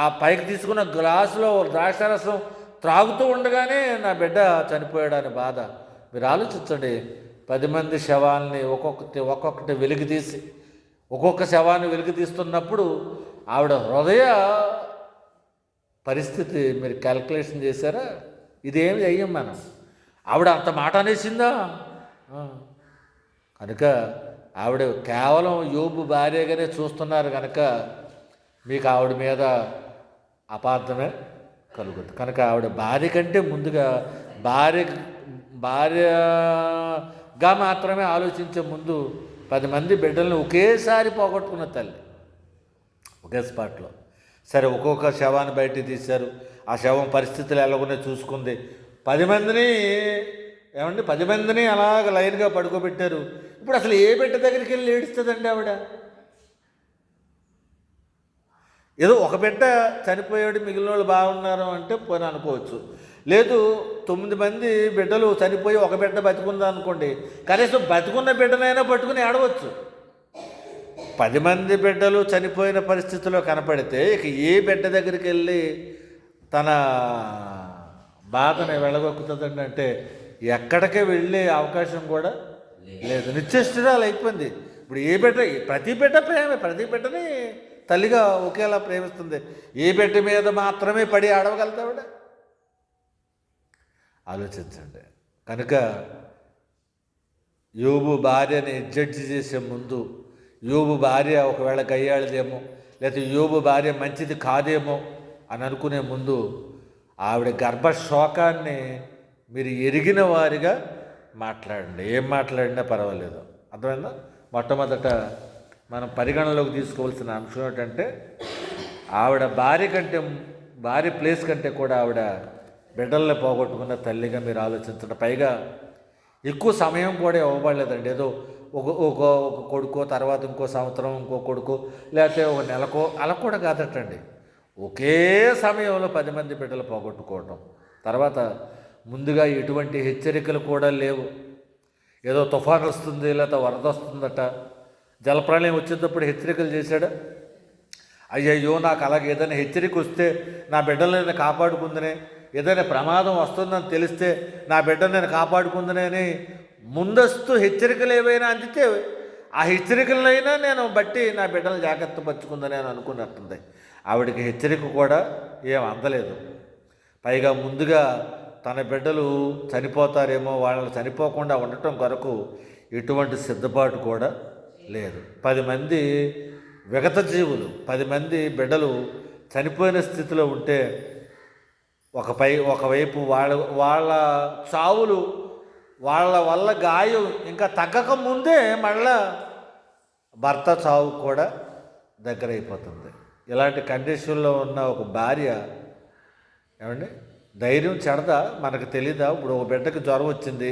ఆ పైకి తీసుకున్న గ్లాసులో ద్రాక్షారసం త్రాగుతూ ఉండగానే నా బిడ్డ చనిపోయాడు అనే బాధ. మీరు ఆలోచించండి. 10 మంది శవాల్ని ఒక్కొక్కటి వెలికితీసి ఒక్కొక్క శవాన్ని వెలికితీస్తున్నప్పుడు ఆవిడ హృదయ పరిస్థితి మీరు క్యాల్కులేషన్ చేశారా? ఇదేమి చెయ్యం మనం. ఆవిడ అంత మాట అనేసిందా? కనుక ఆవిడ కేవలం యోబు భార్యగానే చూస్తున్నారు కనుక మీకు ఆవిడ మీద అపార్థమే కలుగుతుంది. కనుక ఆవిడ భార్య కంటే ముందుగా భార్యగా మాత్రమే ఆలోచించే ముందు 10 మంది బిడ్డలను ఒకేసారి పోగొట్టుకున్న తల్లి ఒకే స్పాట్లో. సరే, ఒక్కొక్క శవాన్ని బయటికి తీశారు. ఆ శవం పరిస్థితులు ఎలాగోనే చూసుకుంది. 10 మందిని అలాగ లైన్గా పడుకోబెట్టారు. ఇప్పుడు అసలు ఏ బిడ్డ దగ్గరికి వెళ్ళి ఏడుస్తుందండి ఆవిడ? ఏదో ఒక బిడ్డ చనిపోయాడు, మిగిలిన వాళ్ళు బాగున్నారు అంటే పోనీ అనుకోవచ్చు. లేదు 9 మంది బిడ్డలు చనిపోయి ఒక బిడ్డ బతికుందా అనుకోండి, కనీసం బతికున్న బిడ్డనైనా పట్టుకుని ఆడవచ్చు. 10 మంది బిడ్డలు చనిపోయిన పరిస్థితిలో కనపడితే ఇక ఏ బిడ్డ దగ్గరికి వెళ్ళి తన బాధని వెళ్ళగొక్కుతుందండి అంటే ఎక్కడికే వెళ్ళే అవకాశం కూడా లేదు. నిశ్చేష్టురాలు అయిపోయింది. ఇప్పుడు ఏ బిడ్డ, ప్రతి బిడ్డ ప్రేమ, ప్రతి బిడ్డని తల్లిగా ఒకేలా ప్రేమిస్తుంది. ఏ బిడ్డ మీద మాత్రమే పడి ఆడవగలుగుతావిడ? ఆలోచించండి. కనుక యోబు భార్యని జడ్జి చేసే ముందు, యోబు భార్య ఒకవేళ గయ్యాళదేమో, లేకపోతే యోబు భార్య మంచిది కాదేమో అని అనుకునే ముందు ఆవిడ గర్భశోకాన్ని మీరు ఎరిగిన వారిగా మాట్లాడండి. ఏం మాట్లాడినా పర్వాలేదు. అర్థమైందా? మొట్టమొదట మనం పరిగణలోకి తీసుకోవాల్సిన అంశం ఏంటంటే ఆవిడ భార్య ప్లేస్ కంటే కూడా ఆవిడ బిడ్డల్ని పోగొట్టుకున్న తల్లిగా మీరు ఆలోచించండి. పైగా ఎక్కువ సమయం కూడా ఇవ్వబడలేదండి. ఏదో ఒక కొడుకో, తర్వాత ఇంకో సంవత్సరం ఇంకో కొడుకో, లేకపోతే ఒక నెలకో, అలా కూడా కాదటండి. ఒకే సమయంలో 10 మంది బిడ్డలు పోగొట్టుకోవటం. తర్వాత ముందుగా ఎటువంటి హెచ్చరికలు కూడా లేవు. ఏదో తుఫాను వస్తుంది, లేకపోతే వరద వస్తుందట, జలప్రళయం వచ్చేటప్పుడు హెచ్చరికలు చేశాడా? అయ్యయ్యో నాకు అలాగే ఏదైనా హెచ్చరిక వస్తే నా బిడ్డలు నేను కాపాడుకుందనే, ఏదైనా ప్రమాదం వస్తుందని తెలిస్తే నా బిడ్డను నేను కాపాడుకుందనే అని ముందస్తు హెచ్చరికలు ఏవైనా అందితే ఆ హెచ్చరికలైనా నేను బట్టి నా బిడ్డలు జాగ్రత్త పరుచుకుందని అని అనుకున్నట్టుంది. ఆవిడకి హెచ్చరిక కూడా ఏం అందలేదు. పైగా ముందుగా తన బిడ్డలు చనిపోతారేమో, వాళ్ళని చనిపోకుండా ఉండటం కొరకు ఎటువంటి సిద్ధపాటు కూడా లేదు. 10 మంది విగత జీవులు, 10 మంది బిడ్డలు చనిపోయిన స్థితిలో ఉంటే ఒకవైపు వాళ్ళ చావులు, వాళ్ళ వల్ల గాయం ఇంకా తగ్గక ముందే మళ్ళా భర్త చావు కూడా దగ్గర అయిపోతుంది. ఇలాంటి కండిషన్లో ఉన్న ఒక భార్య ఏమండి ధైర్యం చెడదా? మనకు తెలీదా? ఇప్పుడు ఒక బిడ్డకి జ్వరం వచ్చింది,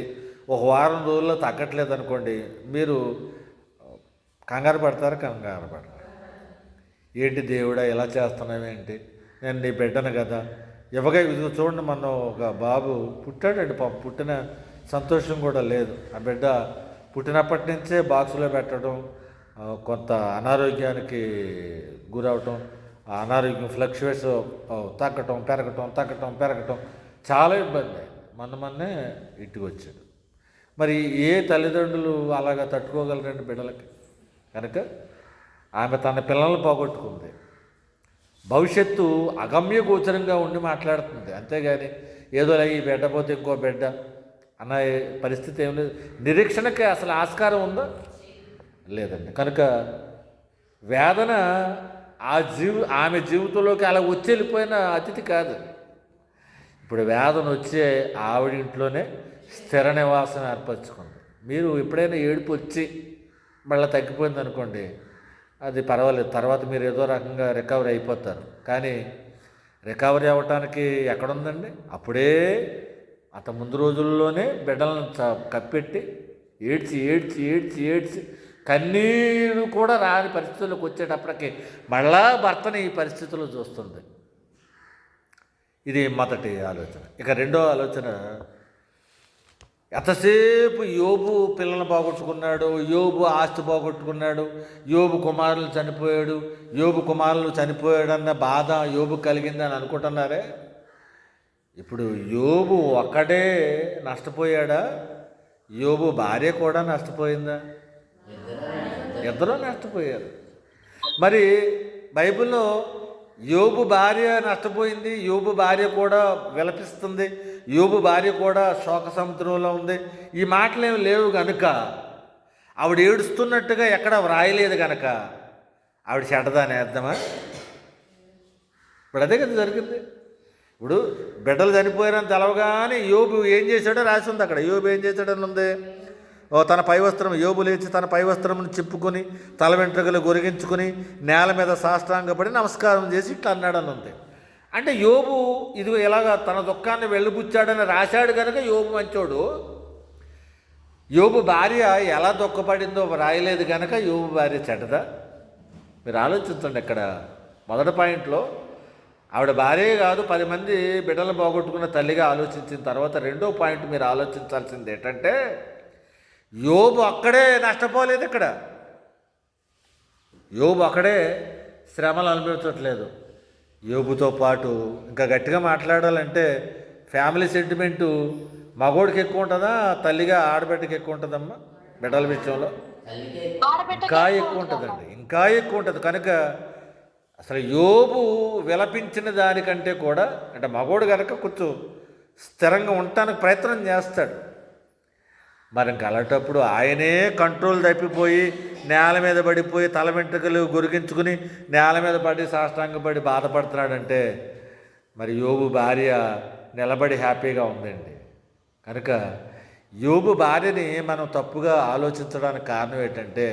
ఒక వారం రోజుల్లో తగ్గట్లేదు అనుకోండి, మీరు కంగారు పడతారు? ఏంటి దేవుడా ఇలా చేస్తున్నావేంటి, నేను నీ బిడ్డను కదా, ఇదిగో చూడండి, మనం ఒక బాబు పుట్టాడండి, పాపం పుట్టిన సంతోషం కూడా లేదు. ఆ బిడ్డ పుట్టినప్పటి నుంచే బాక్సులో పెట్టడం, కొంత అనారోగ్యానికి గురవటం, ఆ అనారోగ్యం ఫ్లక్చువేట్స్ తగ్గటం పెరగటం చాలా ఇబ్బంది. మొన్నే ఇంటికి వచ్చాడు. మరి ఏ తల్లిదండ్రులు అలాగా తట్టుకోగలరండి బిడ్డలకి? కనుక ఆమె తన పిల్లల్ని పోగొట్టుకుంది. భవిష్యత్తు అగమ్య గోచరంగా ఉండి మాట్లాడుతుంది. అంతేగాని ఏదో ఈ బిడ్డ పోతే ఇంకో బిడ్డ అన్న పరిస్థితి ఏం లేదు. నిరీక్షణకి అసలు ఆస్కారం ఉందా? లేదండి. కనుక వేదన ఆమె జీవితంలోకి అలా వచ్చి వెళ్ళిపోయిన అతిథి కాదు. ఇప్పుడు వేదన వచ్చే ఆవిడింట్లోనే స్థిర నివాసం ఏర్పరచుకుంది. మీరు ఎప్పుడైనా ఏడుపు వచ్చి మళ్ళీ తగ్గిపోయింది అనుకోండి, అది పర్వాలేదు, తర్వాత మీరు ఏదో రకంగా రికవరీ అయిపోతారు. కానీ రికవరీ అవ్వటానికి ఎక్కడుందండి? అప్పుడే ముందు రోజుల్లోనే బిడ్డలను కప్పెట్టి ఏడ్చి కన్నీరు కూడా రాని పరిస్థితులకు వచ్చేటప్పటికి మళ్ళా భర్తని ఈ పరిస్థితుల్లో చూస్తుంది. ఇది మొదటి ఆలోచన. ఇక రెండో ఆలోచన, ఎంతసేపు యోబు పిల్లలను పోగొట్టుకున్నాడు, యోబు ఆస్తి పోగొట్టుకున్నాడు, యోబు కుమారులు చనిపోయాడన్న బాధ యోబు కలిగిందని అనుకుంటున్నారే. ఇప్పుడు యోబు ఒక్కడే నష్టపోయాడా? యోబు భార్య కూడా నష్టపోయిందా? ఇద్దరూ నష్టపోయారు. మరి బైబిల్లో యోబు భార్య నష్టపోయింది, యోబు భార్య కూడా విలపిస్తుంది, యోబు భార్య కూడా శోక సముద్రంలో ఉంది. ఈ మాటలేమి లేవు కనుక, ఆవిడ ఏడుస్తున్నట్టుగా ఎక్కడ వ్రాయలేదు కనుక ఆవిడ చెడ్డదాని అర్థమా? ఇప్పుడు అదే కదా జరిగింది. ఇప్పుడు బిడ్డలు చనిపోయారని తెలవగానే యోబు ఏం చేశాడో రాసి ఉంది అక్కడ. యోబు ఏం చేశాడని ఉంది, తన పైవస్త్రం, యోబు లేచి తన పైవస్త్రమును చిప్పుకొని తల వెంట్రుకలు గొరిగించుకొని నేల మీద సాష్టాంగపడి నమస్కారం చేసి ఇట్లా అన్నాడని ఉంది. అంటే యోబు ఇదిగో ఇలాగా తన దుఃఖాన్ని వెళ్ళిపుచ్చాడని రాశాడు కనుక యోబు మంచోడు. యోబు భార్య ఎలా దుఃఖపడిందో రాయలేదు కనుక యోబు భార్య చెడ్డదా? మీరు ఆలోచించండి. ఇక్కడ మొదటి పాయింట్లో ఆవిడ భార్యే కాదు 10 మంది బిడ్డలు పోగొట్టుకున్న తల్లిగా ఆలోచించిన తర్వాత రెండో పాయింట్ మీరు ఆలోచించాల్సింది ఏంటంటే, యోబు అక్కడే నష్టపోలేదు. ఇక్కడ యోబు అక్కడే శ్రమలు అనుభవించట్లేదు. యోబుతో పాటు ఇంకా గట్టిగా మాట్లాడాలంటే ఫ్యామిలీ సెంటిమెంటు మగోడికి ఎక్కువ ఉంటుందా, తల్లిగా ఆడబిడ్డకి ఎక్కువ ఉంటుందమ్మా? బిడ్డల విషయంలో ఇంకా ఎక్కువ ఉంటుందండి, ఇంకా ఎక్కువ ఉంటుంది. కనుక అసలు యోబు విలపించిన దానికంటే కూడా, అంటే మగోడు కనుక కొంచెం స్థిరంగా ఉండటానికి ప్రయత్నం చేస్తాడు. మరి ఇంక అలాంటప్పుడు ఆయనే కంట్రోల్ తప్పిపోయి నేల మీద పడిపోయి తల వెంట్రుకలు గొరిగించుకుని నేల మీద పడి సాష్టాంగపడి బాధపడుతున్నాడంటే మరి యోబు భార్య నిలబడి హ్యాపీగా ఉందండి. కనుక యోబు భార్యని మనం తప్పుగా ఆలోచించడానికి కారణం ఏంటంటే,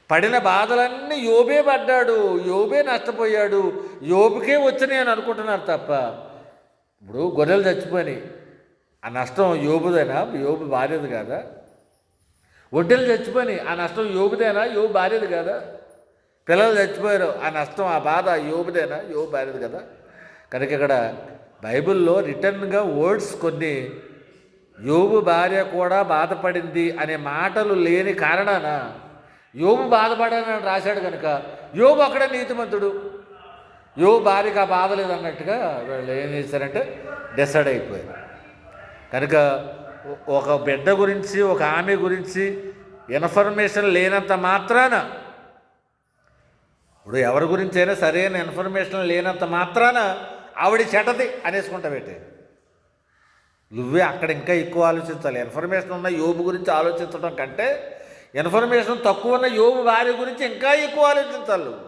పడిన బాధలన్నీ యోబే పడ్డాడు, యోబే నష్టపోయాడు, యోబుకే వచ్చినాయి అని అనుకుంటున్నారు తప్ప, ఇప్పుడు గొర్రెలు చచ్చిపోయినాయి, ఆ నష్టం యోబుదేనా? యోబు భార్యది కాదా? ఒడ్డెలు చచ్చిపోయినాయి, ఆ నష్టం యోబుదేనా? యోబు భార్యది కాదా? పిల్లలు చచ్చిపోయారు, ఆ నష్టం ఆ బాధ యోబుదేనా? యోబు భార్యది కదా. కనుక ఇక్కడ బైబిల్లో రిటర్న్గా వర్డ్స్ కొన్ని యోబు భార్య కూడా బాధపడింది అనే మాటలు లేని కారణాన యోబు బాధపడాలని రాశాడు. కనుక యోబు అక్కడే నీతిమంతుడు, యోబు భార్యకు ఆ బాధ లేదన్నట్టుగా వాళ్ళు ఏం చేశారంటే డిసైడ్ అయిపోయారు. కనుక ఒక బిడ్డ గురించి, ఒక ఆమె గురించి ఇన్ఫర్మేషన్ లేనంత మాత్రాన, ఇప్పుడు ఎవరి గురించి అయినా సరైన ఇన్ఫర్మేషన్ లేనంత మాత్రాన ఆవిడ చెడ్డది అనేసుకుంటావేంటి? నువ్వే అక్కడ ఇంకా ఎక్కువ ఆలోచించాలి. ఇన్ఫర్మేషన్ ఉన్న యోబు గురించి ఆలోచించడం కంటే ఇన్ఫర్మేషన్ తక్కువ ఉన్న యోబు భార్య గురించి ఇంకా ఎక్కువ ఆలోచించాలి నువ్వు.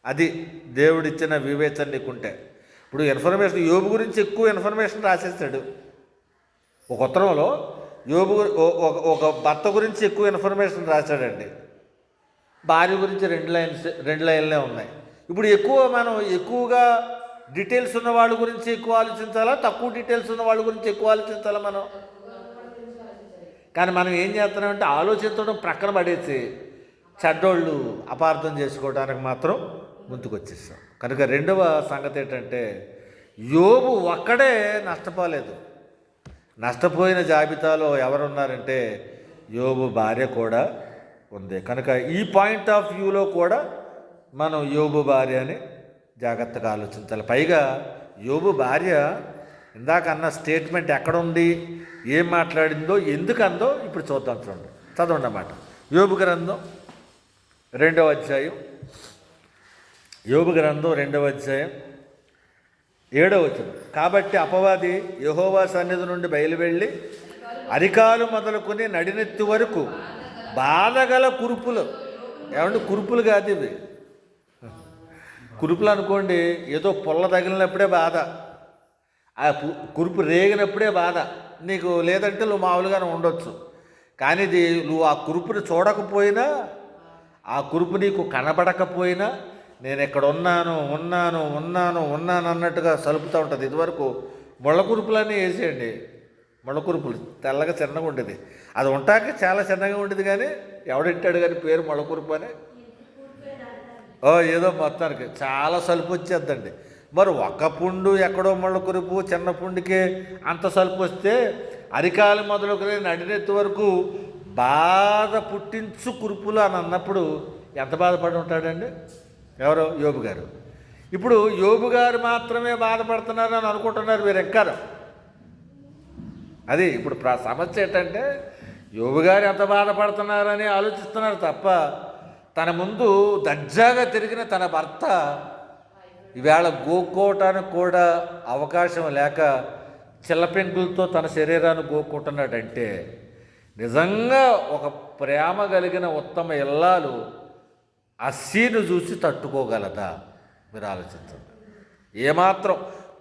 అది దేవుడిచ్చిన వివేచన నీకుంటే. ఇప్పుడు ఇన్ఫర్మేషన్ యోబు గురించి ఎక్కువ ఇన్ఫర్మేషన్ రాసేస్తాడు. ఒక ఉత్తరంలో యోబు ఒక భర్త గురించి ఎక్కువ ఇన్ఫర్మేషన్ రాశాడండి, భార్య గురించి రెండు లైన్లే ఉన్నాయి. ఇప్పుడు మనం ఎక్కువగా డీటెయిల్స్ ఉన్న వాళ్ళ గురించి ఎక్కువ ఆలోచించాలా, తక్కువ డీటెయిల్స్ ఉన్న వాళ్ళ గురించి ఎక్కువ ఆలోచించాలా మనం? కానీ మనం ఏం చేస్తున్నామంటే ఆలోచించడం ప్రక్కన పడేసి చెడ్డోళ్ళు అపార్థం చేసుకోవడానికి మాత్రం ముందుకొచ్చేస్తాం. కనుక రెండవ సంగతి ఏంటంటే, యోబు ఒక్కడే నష్టపోలేదు. నష్టపోయిన జాబితాలో ఎవరున్నారంటే యోబు భార్య కూడా ఉంది. కనుక ఈ పాయింట్ ఆఫ్ వ్యూలో కూడా మనం యోబు భార్య అని జాగ్రత్తగా ఆలోచించాలి. పైగా యోబు భార్య ఇందాక అన్న స్టేట్మెంట్ ఎక్కడుంది, ఏం మాట్లాడిందో, ఎందుకు అందో ఇప్పుడు చూద్దాం. చూడండి, చదవండి అన్నమాట. యోబు గ్రంథం 2వ అధ్యాయం, యోబు గ్రంథం 2వ అధ్యాయం 7వ వచనం. కాబట్టి అపవాది యెహోవా సన్నిధి నుండి బయలువెళ్ళి అరికాలు మొదలుకొని నడినెత్తి వరకు బాధగల కురుపులు, ఏమంటే కురుపులు కాదు ఇవి, కురుపులు అనుకోండి, ఏదో పొల్ల తగిలినప్పుడే బాధ, ఆ కురుపు రేగినప్పుడే బాధ నీకు, లేదంటే నువ్వు మామూలుగానే ఉండొచ్చు. కానీ ఇది నువ్వు ఆ కురుపుని చూడకపోయినా, ఆ కురుపు నీకు కనబడకపోయినా, నేను ఎక్కడ ఉన్నాను అన్నట్టుగా సలుపుతూ ఉంటుంది. ఇదివరకు ముళ్ళ కురుపులన్నీ వేసేయండి, ముళ్ళ కురుపులు తెల్లగా చిన్నగా ఉండేది, అది ఉంటాక చాలా చిన్నగా ఉండేది. కానీ ఎవడెట్టాడు కానీ పేరు ముళ్ళ కురుపు అని, ఏదో మొత్తానికి చాలా సలుపు వచ్చేద్దండి. మరి ఒక్క పుండు ఎక్కడో ముళ్ళ కురుపు, చిన్న పుండుకే అంత సలుపు వస్తే అరికాలు మొదలుకొని నడినెత్తి వరకు బాధ పుట్టించు కురుపులు అని అన్నప్పుడు ఎంత బాధపడి ఉంటాడండి ఎవరో? యోబు గారు. ఇప్పుడు యోబు గారు మాత్రమే బాధపడుతున్నారు అని అనుకుంటున్నారు మీరు ఎక్కారు. అది ఇప్పుడు సమస్య ఏంటంటే, యోబు గారు ఎంత బాధపడుతున్నారని ఆలోచిస్తున్నారు తప్ప, తన ముందు దర్జాగా తిరిగిన తన భర్త ఈవేళ గోక్కోవటానికి కూడా అవకాశం లేక చిల్లపెంకులతో తన శరీరాన్ని గోక్కుంటున్నాడంటే, నిజంగా ఒక ప్రేమ కలిగిన ఉత్తమ ఇల్లాలు ఆ సీను చూసి తట్టుకోగలదా? మీరు ఆలోచించండి. ఏమాత్రం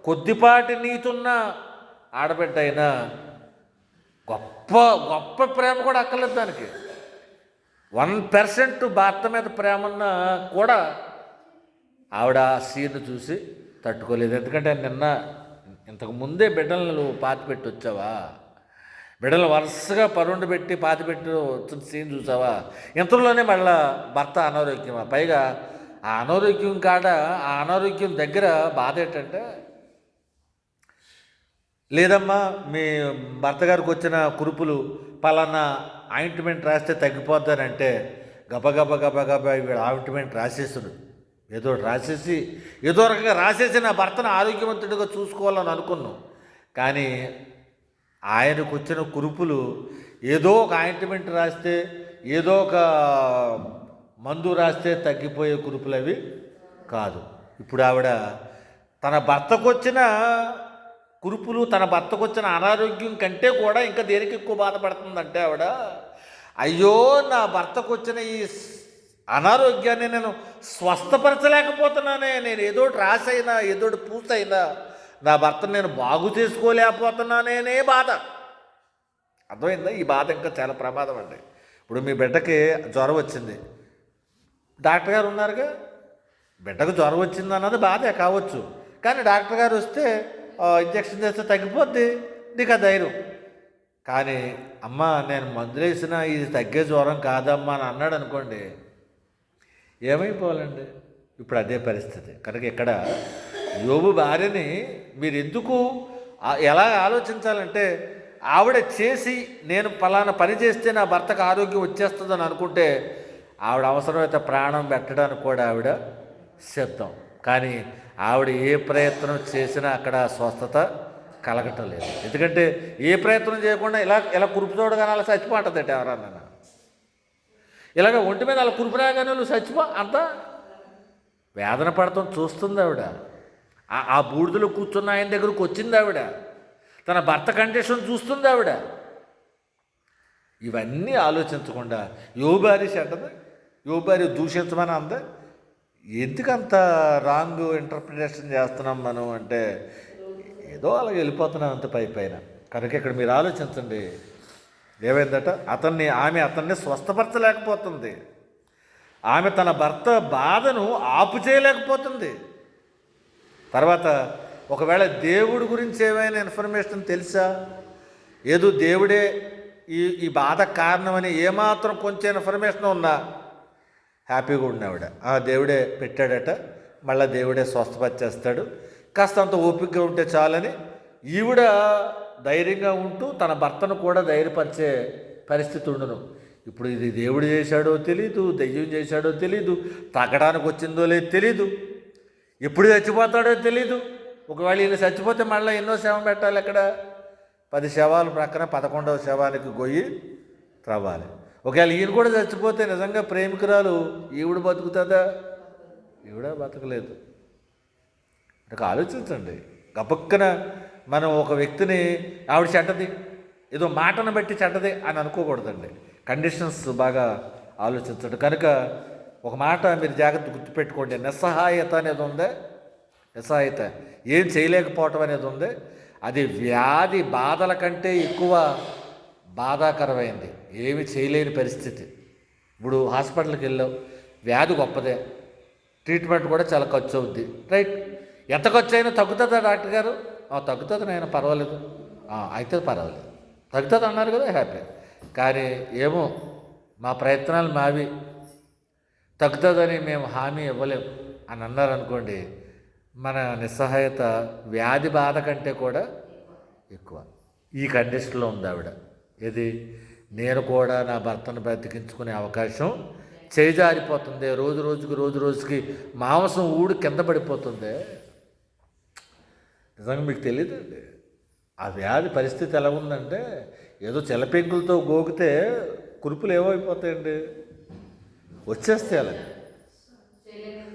కొద్దిపాటి నీతున్న ఆడబిడ్డ అయినా గొప్ప గొప్ప ప్రేమ కూడా అక్కర్లేదు దానికి. 1% భర్త మీద ప్రేమ ఉన్నా కూడా ఆవిడ ఆ సీను చూసి తట్టుకోలేదు. ఎందుకంటే ఇంతకు ముందే బిడ్డలను పాతిపెట్టి వచ్చావా, బిడ్డలు వరుసగా పరుండు పెట్టి పాతిపెట్టి వచ్చిన సీన్ చూసావా, ఇంతలోనే మళ్ళీ భర్త అనారోగ్యమా, పైగా ఆ అనారోగ్యం దగ్గర బాధ ఏంటంటే, లేదమ్మా మీ భర్త గారికి వచ్చిన కురుపులు పలానా ఆయింట్మెంట్ రాస్తే తగ్గిపోద్దానంటే గబగబా వీడు ఆయింట్మెంట్ రాసేసుడు, ఏదో రకంగా రాసేసి నా భర్తను ఆరోగ్యవంతుడిగా చూసుకోవాలని అనుకున్నాను. కానీ ఆయనకు వచ్చిన కురుపులు ఏదో ఒక ఆయింట్మెంట్ రాస్తే, ఏదో ఒక మందు రాస్తే తగ్గిపోయే కురుపులు అవి కాదు. ఇప్పుడు ఆవిడ తన భర్తకు వచ్చిన కురుపులు, తన భర్తకు వచ్చిన అనారోగ్యం కంటే కూడా ఇంకా దేనికి ఎక్కువ బాధపడుతుందంటే ఆవిడ, అయ్యో నా భర్తకు వచ్చిన ఈ అనారోగ్యాన్ని నేను స్వస్థపరచలేకపోతున్నానే, నేను ఏదోటి రాసైనా ఏదోటి పూసైనా నా భర్తను నేను బాగు చేసుకోలేకపోతున్నానేనే బాధ. అర్థమైందా? ఈ బాధ ఇంకా చాలా ప్రమాదం అండి. ఇప్పుడు మీ బిడ్డకి జ్వరం వచ్చింది, డాక్టర్ గారు ఉన్నారుగా, బిడ్డకు జ్వరం వచ్చింది అన్నది బాధే కావచ్చు, కానీ డాక్టర్ గారు వస్తే ఇంజక్షన్ చేస్తే తగ్గిపోద్ది, నీకు ఆ ధైర్యం. కానీ అమ్మ నేను మందులేసినా ఇది తగ్గే జ్వరం కాదమ్మా అని అన్నాడు అనుకోండి, ఏమైపోవాలండి? ఇప్పుడు అదే పరిస్థితి. కనుక ఇక్కడ యోబు భార్యని మీరు ఎందుకు ఎలా ఆలోచించాలంటే, ఆవిడ చేసి నేను ఫలానా పని చేస్తే నా భర్తకు ఆరోగ్యం వచ్చేస్తుందని అనుకుంటే ఆవిడ అవసరమైతే ప్రాణం పెట్టడానికి కూడా ఆవిడ సిద్ధం. కానీ ఆవిడ ఏ ప్రయత్నం చేసినా అక్కడ స్వస్థత కలగటం లేదు. ఎందుకంటే ఏ ప్రయత్నం చేయకుండా ఇలా కురుపు చూడగానే అలా చచ్చిపోతుందట ఎవరన్నా, ఇలాగ ఒంటి మీద అలా కురుపు రాగానే నువ్వు చచ్చిపో అంత వేదన పడతాం చూస్తుంది ఆవిడ. ఆ బూడిదలో కూర్చున్న ఆయన దగ్గరకు వచ్చింది ఆవిడ, తన భర్త కండిషన్ చూస్తుంది ఆవిడ. ఇవన్నీ ఆలోచించకుండా యోబారి చెడ్డది, యోబారి దూషించమని అందా. ఎందుకంత రాంగ్ ఇంటర్ప్రిటేషన్ చేస్తున్నాం మనం అంటే, ఏదో అలా వెళ్ళిపోతున్నాం అంత పైన. కనుక ఇక్కడ మీరు ఆలోచించండి, ఏమైందట, ఆమె అతన్ని స్వస్థపరచలేకపోతుంది, ఆమె తన భర్త బాధను ఆపు చేయలేకపోతుంది. తర్వాత ఒకవేళ దేవుడి గురించి ఏమైనా ఇన్ఫర్మేషన్ తెలుసా, ఏదో దేవుడే ఈ బాధ కారణమని ఏమాత్రం కొంచెం ఇన్ఫర్మేషన్ ఉన్నా హ్యాపీగా ఉన్నావిడ, దేవుడే పెట్టాడట, మళ్ళీ దేవుడే స్వస్థపరిచేస్తాడు, కాస్త అంత ఓపికగా ఉంటే చాలని ఈవిడ ధైర్యంగా ఉంటూ తన భర్తను కూడా ధైర్యపరిచే పరిస్థితి ఉండను. ఇప్పుడు ఇది దేవుడు చేశాడో తెలీదు, దెయ్యం చేశాడో తెలీదు, తగ్గడానికి వచ్చిందో లేదో తెలీదు, ఎప్పుడు చచ్చిపోతాడో తెలీదు. ఒకవేళ ఈయన చచ్చిపోతే మళ్ళీ ఎన్నో శవం పెట్టాలి, అక్కడ 10 శవాలు ప్రక్కన 11వ శవానికి గొయ్యి త్రవ్వాలి. ఒకవేళ ఈయన కూడా చచ్చిపోతే నిజంగా ప్రేమికురాలు ఈవిడ బతుకుతుందా? ఈవిడ బతకలేదు. అంటే ఆలోచించండి, గబక్కన మనం ఒక వ్యక్తిని ఆవిడ చెడ్డది, ఏదో మాటను బట్టి చెడ్డది అని అనుకోకూడదండి. కండిషన్స్ బాగా ఆలోచించండి. కనుక ఒక మాట మీరు జాగ్రత్త గుర్తుపెట్టుకోండి, నిస్సహాయత అనేది ఉందే, నిస్సహాయత ఏం చేయలేకపోవటం అనేది ఉంది, అది వ్యాధి బాధల కంటే ఎక్కువ బాధాకరమైంది. ఏమి చేయలేని పరిస్థితి. ఇప్పుడు హాస్పిటల్కి వెళ్ళావు, వ్యాధి గొప్పదే, ట్రీట్మెంట్ కూడా చాలా ఖర్చు అవుద్ది, రైట్. ఎంత ఖర్చు అయినా తగ్గుతుందా డాక్టర్ గారు? తగ్గుతుంది నాయన, పర్వాలేదు. అయితే పర్వాలేదు, తగ్గుతుంది అన్నారు కదా, హ్యాపీ. కానీ ఏమో మా ప్రయత్నాలు మావి, తగ్గుతుందని మేము హామీ ఇవ్వలేము అని అన్నారనుకోండి, మన నిస్సహాయత వ్యాధి బాధ కంటే కూడా ఎక్కువ. ఈ కండిషన్లో ఉంది ఆవిడ. ఏది, నేను కూడా నా భర్తను బ్రతికించుకునే అవకాశం చేజారిపోతుంది, రోజు రోజుకి మాంసం ఊడి కింద పడిపోతుంది. నిజంగా మీకు తెలియదండి ఆ వ్యాధి పరిస్థితి ఎలా ఉందంటే, ఏదో చెలపెంకులతో గోకితే కురుపులు ఏమైపోతాయండి, వచ్చేస్తాయి అలా.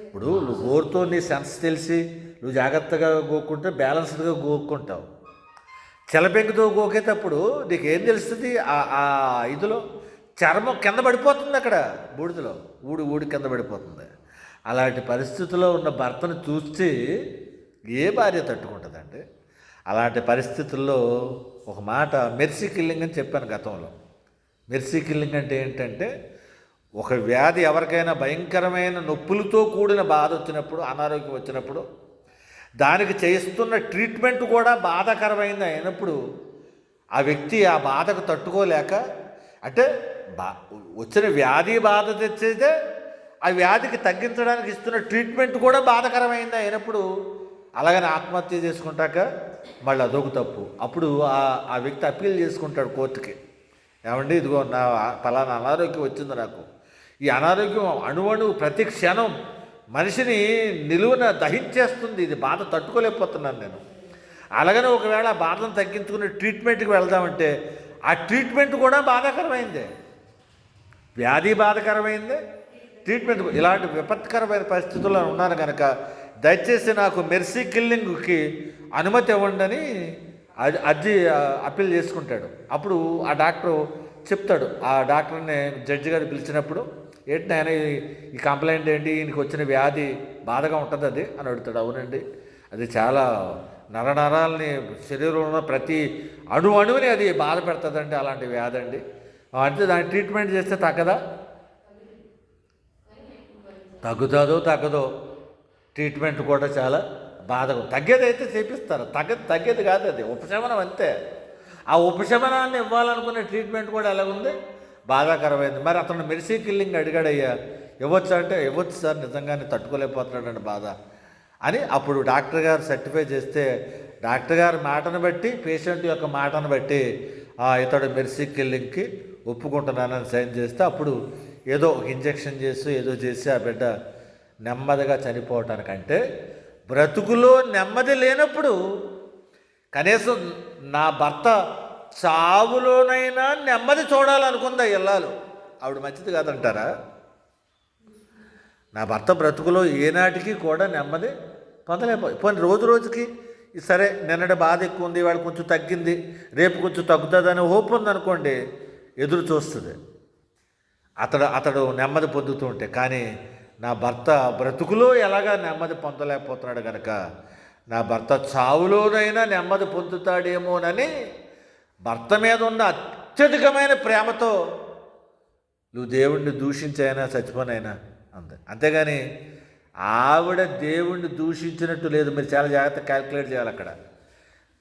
ఇప్పుడు నువ్వు గోరుతో నీ సెన్స్ తెలిసి నువ్వు జాగ్రత్తగా గోక్కుంటే బ్యాలెన్స్డ్గా గోక్కుంటావు. చెలపెంకుతో గోకేటప్పుడు నీకేం తెలుస్తుంది, ఆ ఇదిలో చర్మం కింద పడిపోతుంది, అక్కడ బూడిదలో ఊడి కింద పడిపోతుంది. అలాంటి పరిస్థితిలో ఉన్న భర్తను చూసి ఏ భార్య తట్టుకుంటుందండి? అలాంటి పరిస్థితుల్లో ఒక మాట మెర్సీ కిల్లింగ్ అని చెప్పాను గతంలో. మెర్సీ కిల్లింగ్ అంటే ఏంటంటే, ఒక వ్యాధి ఎవరికైనా భయంకరమైన నొప్పులతో కూడిన బాధ వచ్చినప్పుడు, అనారోగ్యం వచ్చినప్పుడు, దానికి చేస్తున్న ట్రీట్మెంట్ కూడా బాధాకరమైంది అయినప్పుడు ఆ వ్యక్తి ఆ బాధకు తట్టుకోలేక, అంటే వచ్చిన వ్యాధి బాధ తెచ్చేదే ఆ వ్యాధికి తగ్గించడానికి ఇస్తున్న ట్రీట్మెంట్ కూడా బాధాకరమైంది అయినప్పుడు అలాగని ఆత్మహత్య చేసుకుంటాక మళ్ళీ అదొక తప్పు. అప్పుడు ఆ వ్యక్తి అప్పీల్ చేసుకుంటాడు కోర్టుకి, ఏమండి ఇదిగో నా ఫలానా అనారోగ్యం వచ్చింది, నాకు ఈ అనారోగ్యం అణువణువు ప్రతి క్షణం మనిషిని నిలువున దహించేస్తుంది, ఇది బాధ తట్టుకోలేకపోతున్నాను నేను. అలాగనే ఒకవేళ ఆ బాధను తగ్గించుకుని ట్రీట్మెంట్కి వెళ్దామంటే ఆ ట్రీట్మెంట్ కూడా బాధాకరమైందే. వ్యాధి బాధాకరమైందే, ట్రీట్మెంట్. ఇలాంటి విపత్కరమైన పరిస్థితుల్లో ఉన్నాను కనుక దయచేసి నాకు మెర్సీ కిల్లింగ్కి అనుమతి ఇవ్వండి అని అర్జీ అప్పీల్ చేసుకుంటాడు. అప్పుడు ఆ డాక్టరు చెప్తాడు, ఆ డాక్టర్ని జడ్జి గారు పిలిచినప్పుడు, ఏంటి నాయన ఈ కంప్లైంట్ ఏంటి, ఈయనకి వచ్చిన వ్యాధి బాధగా ఉంటుంది అది అని అడుగుతాడు. అవునండి, అది చాలా నరనరాలని శరీరంలో ప్రతి అణువుని అది బాధ పెడుతుందండి, అలాంటి వ్యాధి అండి. అంటే దాన్ని ట్రీట్మెంట్ చేస్తే తగ్గదా? తగ్గదో ట్రీట్మెంట్ కూడా చాలా బాధగా, తగ్గేది అయితే చేపిస్తారు, తగ్గేది కాదు, అది ఉపశమనం అంతే. ఆ ఉపశమనాన్ని ఇవ్వాలనుకునే ట్రీట్మెంట్ కూడా ఎలాగుంది, బాధాకరమైంది. మరి అతను మెర్సీ కిల్లింగ్ అడిగాడయ్యా, ఇవ్వచ్చు అంటే ఇవ్వచ్చు సార్, నిజంగానే తట్టుకోలేకపోతున్నాడండి బాధ అని. అప్పుడు డాక్టర్ గారు సర్టిఫై చేస్తే డాక్టర్ గారి మాటను బట్టి, పేషెంట్ యొక్క మాటను బట్టి ఇతడు మెర్సీ కిల్లింగ్కి ఒప్పుకుంటున్నానని సైన్ చేస్తే అప్పుడు ఏదో ఒక ఇంజెక్షన్ చేసి ఏదో చేసి ఆ బిడ్డ నెమ్మదిగా చనిపోవటానికంటే, బ్రతుకులో నెమ్మది లేనప్పుడు కనీసం నా భర్త చావులోనైనా నెమ్మది చూడాలనుకుందా ఇల్లాలు, ఆవిడ మంచిది కాదంటారా? నా భర్త బ్రతుకులో ఏనాటికి కూడా నెమ్మది పోనీ రోజు రోజుకి సరే నిన్నటి బాధ ఎక్కువ ఉంది, వాడు కొంచెం తగ్గింది, రేపు కొంచెం తగ్గుతుందని హోప్ ఉందనుకోండి, ఎదురు చూస్తుంది అతడు నెమ్మది పొందుతూ ఉంటే. కానీ నా భర్త బ్రతుకులో ఎలాగా నెమ్మది పొందలేకపోతున్నాడు కనుక నా భర్త చావులోనైనా నెమ్మది పొందుతాడేమోనని భర్త మీద ఉన్న అత్యధికమైన ప్రేమతో నువ్వు దేవుణ్ణి దూషించైనా చచ్చిపోనైనా అంతే. అంతేగాని ఆవిడ దేవుణ్ణి దూషించినట్టు లేదు. మీరు చాలా జాగ్రత్తగా క్యాల్కులేట్ చేయాలి అక్కడ.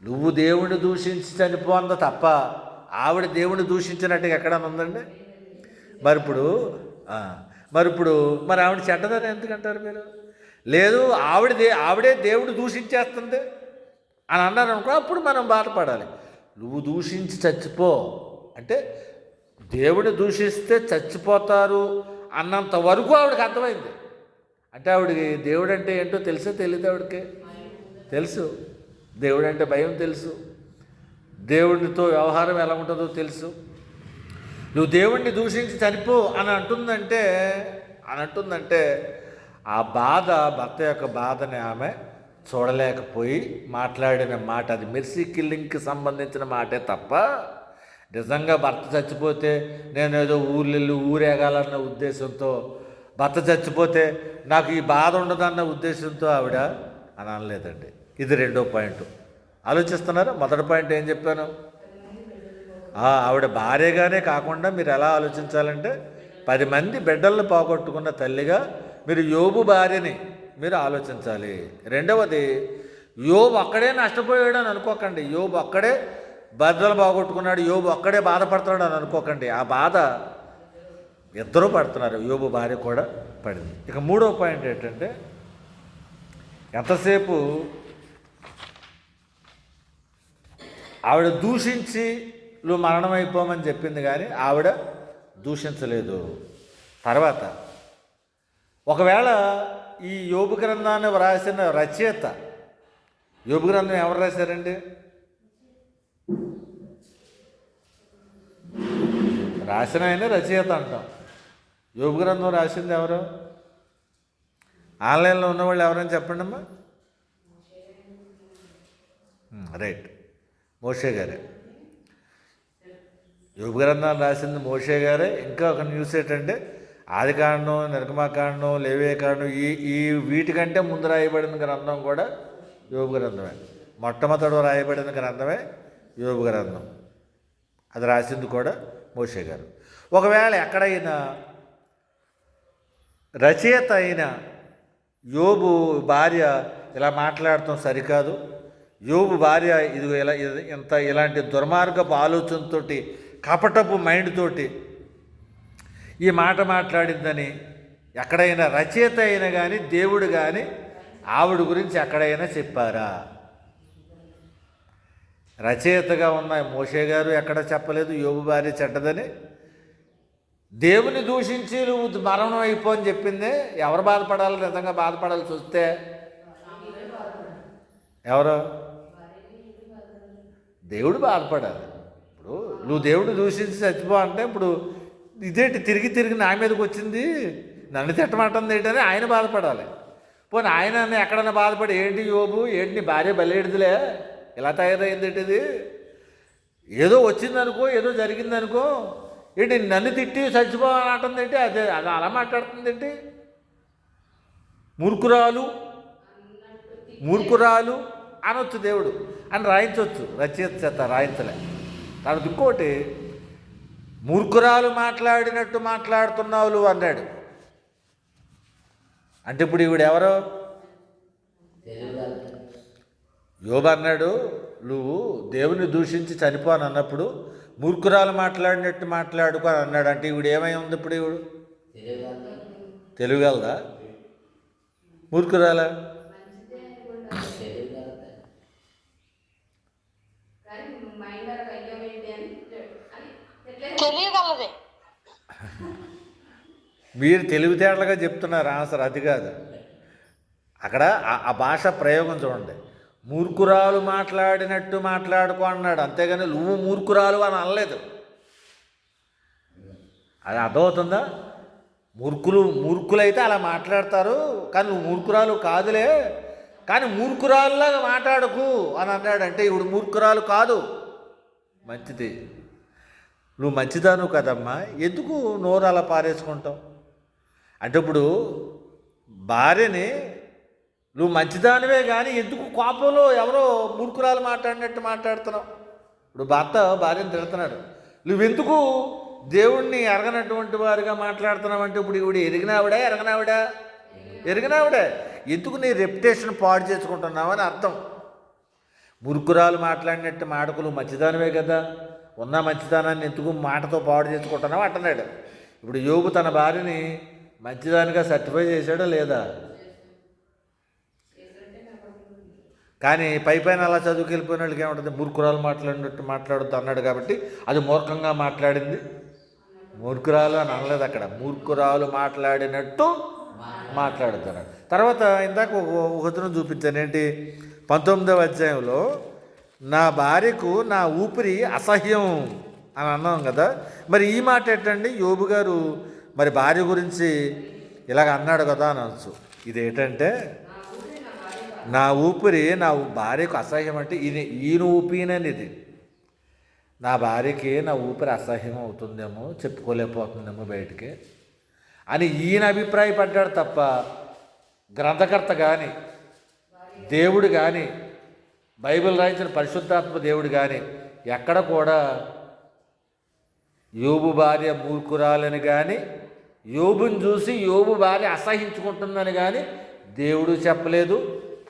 నువ్వు దేవుణ్ణి దూషించి చనిపోంద తప్ప ఆవిడ దేవుణ్ణి దూషించినట్టుగా ఎక్కడన్నా ఉందండి? మరి ఆవిడ చెడ్డదని ఎందుకంటారు మీరు? లేదు, ఆవిడే దేవుడు దూషించేస్తుంది అని అన్నారు అనుకో, అప్పుడు మనం బాధపడాలి. నువ్వు దూషించి చచ్చిపో అంటే దేవుడు దూషిస్తే చచ్చిపోతారు అన్నంత వరకు ఆవిడకి అర్థమైంది. అంటే ఆవిడకి దేవుడు అంటే ఏంటో తెలుసో తెలియదు, ఆవిడకి తెలుసు. దేవుడు అంటే భయం తెలుసు, దేవుడితో వ్యవహారం ఎలా ఉంటుందో తెలుసు. నువ్వు దేవుణ్ణి దూషించి చనిపో అని అంటుందంటే ఆ బాధ, భర్త యొక్క బాధని ఆమె చూడలేకపోయి మాట్లాడిన మాట, అది మెర్సీ కిల్లింగ్కి సంబంధించిన మాటే తప్ప నిజంగా భర్త చచ్చిపోతే నేను ఏదో ఊరేగాలన్న ఉద్దేశంతో, భర్త చచ్చిపోతే నాకు ఈ బాధ ఉండదన్న ఉద్దేశంతో ఆవిడ అని అనలేదండి. ఇది రెండో పాయింట్. ఆలోచిస్తున్నారా? మొదటి పాయింట్ ఏం చెప్పాను? ఆవిడ భార్యగానే కాకుండా మీరు ఎలా ఆలోచించాలంటే 10 మంది బిడ్డలను పోగొట్టుకున్న తల్లిగా మీరు యోబు భార్యని మీరు ఆలోచించాలి. రెండవది, యోబు అక్కడే నష్టపోయాడు అని అనుకోకండి. యోబు అక్కడే బిడ్డలు పోగొట్టుకున్నాడు, యోబు అక్కడే బాధపడుతున్నాడు అని అనుకోకండి. ఆ బాధ ఇద్దరూ పడుతున్నారు, యోబు భార్య కూడా పడింది. ఇక మూడో పాయింట్ ఏంటంటే, ఎంతసేపు ఆవిడ దూషించి నువ్వు మరణమైపోమని చెప్పింది కానీ ఆవిడ దూషించలేదు. తర్వాత ఒకవేళ ఈ యోబు గ్రంథాన్ని వ్రాసిన రచయిత, యోబు గ్రంథం ఎవరు రాశారండి? రాసిన ఆయన రచయిత అంటాం. యోబు గ్రంథం రాసింది ఎవరు? ఆన్లైన్లో ఉన్నవాళ్ళు ఎవరైనా చెప్పండి అమ్మా. రైట్, మోషే గారే. యోబు గ్రంథాలు రాసింది మోషే గారే. ఇంకా ఒక న్యూస్ ఏంటంటే, ఆదికాండం, నిర్గమాకాండం, లేవియకాండం ఈ వీటికంటే ముందు రాయబడిన గ్రంథం కూడా యోబు గ్రంథమే. మొట్టమొదట రాయబడిన గ్రంథమే యోబు గ్రంథం. అది రాసింది కూడా మోషే గారు. ఒకవేళ ఎక్కడైనా రచయిత అయిన యోబు భార్య ఇలా మాట్లాడటం సరికాదు, యోబు భార్య ఇలాంటి దుర్మార్గపు ఆలోచనతో, కపటపు మైండ్ తోటి ఈ మాట మాట్లాడిందని ఎక్కడైనా రచయిత అయినా కానీ దేవుడు కానీ ఆవిడ గురించి ఎక్కడైనా చెప్పారా? రచయితగా ఉన్న మోషే గారు ఎక్కడ చెప్పలేదు యోబు భార్య చెడ్డదని. దేవుని దూషించి నువ్వు మరణం అయిపో అని చెప్పిందే. ఎవరు బాధపడాలి? నిజంగా బాధపడాల్సి వస్తే ఎవరు? దేవుడు బాధపడాలి. ఇప్పుడు నువ్వు దేవుడు దూషించి చచ్చిపో అంటే ఇప్పుడు ఇదేంటి తిరిగి తిరిగి నా మీదకి వచ్చింది, నన్ను తిట్టమంటుంది ఏంటని ఆయన బాధపడాలి. పోనీ ఆయన ఎక్కడన్నా బాధపడి ఏంటి యోబు, ఏంటి నీ భార్య బలేడిదిలే ఇలా తయారైంది ఏంటిది, ఏదో వచ్చిందనుకో, ఏదో జరిగిందనుకో, ఏంటి నన్ను తిట్టి చచ్చిపోవాలని అంటుంది ఏంటి, అది అది అలా మాట్లాడుతుంది ఏంటి, మూర్ఖురాలు అనొచ్చు దేవుడు అని రాయించవచ్చు, రచయిత రాయించలే. తనది ఇంకోటి, మూర్ఖురాలు మాట్లాడినట్టు మాట్లాడుతున్నావు అన్నాడు. అంటే ఇప్పుడు ఈవిడ ఎవరో యోబు అన్నాడు, నువ్వు దేవుని దూషించి చనిపోను అన్నప్పుడు మూర్ఖురాలు మాట్లాడినట్టు మాట్లాడుకో అని అన్నాడు. అంటే ఈవిడ ఏమై ఉంది ఇప్పుడు, ఈవిడు తెలియగలదా, మూర్ఖురాలా? మీరు తెలివితేటలుగా చెప్తున్నారు ఆన్సర్, అది కాదు. అక్కడ ఆ భాష ప్రయోగం చూడండి. మూర్ఖురాలు మాట్లాడినట్టు మాట్లాడుకో అన్నాడు, అంతేగాని నువ్వు మూర్ఖురాలు అని అనలేదు. అది అర్థమవుతుందా? మూర్ఖులైతే అలా మాట్లాడతారు, కానీ నువ్వు మూర్ఖురాలు కాదులే, కానీ మూర్ఖురాలులాగా మాట్లాడకు అని అన్నాడు. అంటే ఇప్పుడు మూర్ఖురాలు కాదు, మంచిది. నువ్వు మంచిదాను కదమ్మా, ఎందుకు నోరు అలా పారేసుకుంటావు? అంటే ఇప్పుడు భార్యని నువ్వు మంచిదానివే కానీ ఎందుకు కోపంలో ఎవరో మూర్ఖురాలు మాట్లాడినట్టు మాట్లాడుతున్నావు? ఇప్పుడు భర్త భార్యను తిడుతున్నాడు, నువ్వెందుకు దేవుణ్ణి ఎరగనటువంటి వారిగా మాట్లాడుతున్నావు అంటే ఇప్పుడు ఇవిడ ఎరిగినావిడే ఎందుకు నీ రెప్యుటేషన్ పాడు చేసుకుంటున్నావు అని అర్థం. మూర్ఖురాలు మాట్లాడినట్టు మాటకు నువ్వు మంచిదానివే కదా, ఉన్న మంచిదానాన్ని ఎందుకు మాటతో పాడు చేసుకుంటున్నావు అంటున్నాడు. ఇప్పుడు యోబు తన భార్యని మంచిదానిగా సర్టిఫై చేశాడా లేదా? కానీ పైన అలా చదువుకు వెళ్ళిపోయిన వాళ్ళకి ఏమంటుంది, మూర్ఖురాలు మాట్లాడినట్టు మాట్లాడుతూ అన్నాడు కాబట్టి అది మూర్ఖంగా మాట్లాడింది. మూర్ఖురాలు అని అనలేదు అక్కడ, మూర్ఖురాలు మాట్లాడినట్టు మాట్లాడుతున్నాడు. తర్వాత ఇందాక ఒకతను చూపించాను, ఏంటి 19వ అధ్యాయంలో నా భార్యకు నా ఊపిరి అసహ్యం అని అన్నాం కదా. మరి ఈ మాట ఏంటండి, యోబు గారు మరి భార్య గురించి ఇలాగ అన్నాడు కదా అని అనొచ్చు. ఇదేంటంటే నా ఊపిరి నా భార్యకు అసహ్యం అంటే ఈయన ఊపినని ఇది, నా భార్యకి నా ఊపిరి అసహ్యం అవుతుందేమో, చెప్పుకోలేకపోతుందేమో బయటికి అని ఈయన అభిప్రాయపడ్డాడు తప్ప గ్రంథకర్త కానీ, దేవుడు కానీ, బైబిల్ రాయించిన పరిశుద్ధాత్మ దేవుడు కానీ ఎక్కడ కూడా యోబు భార్య మూర్ఖురాలని కానీ, యోబుని చూసి యోబు భార్య అసహించుకుంటుందని కానీ దేవుడు చెప్పలేదు,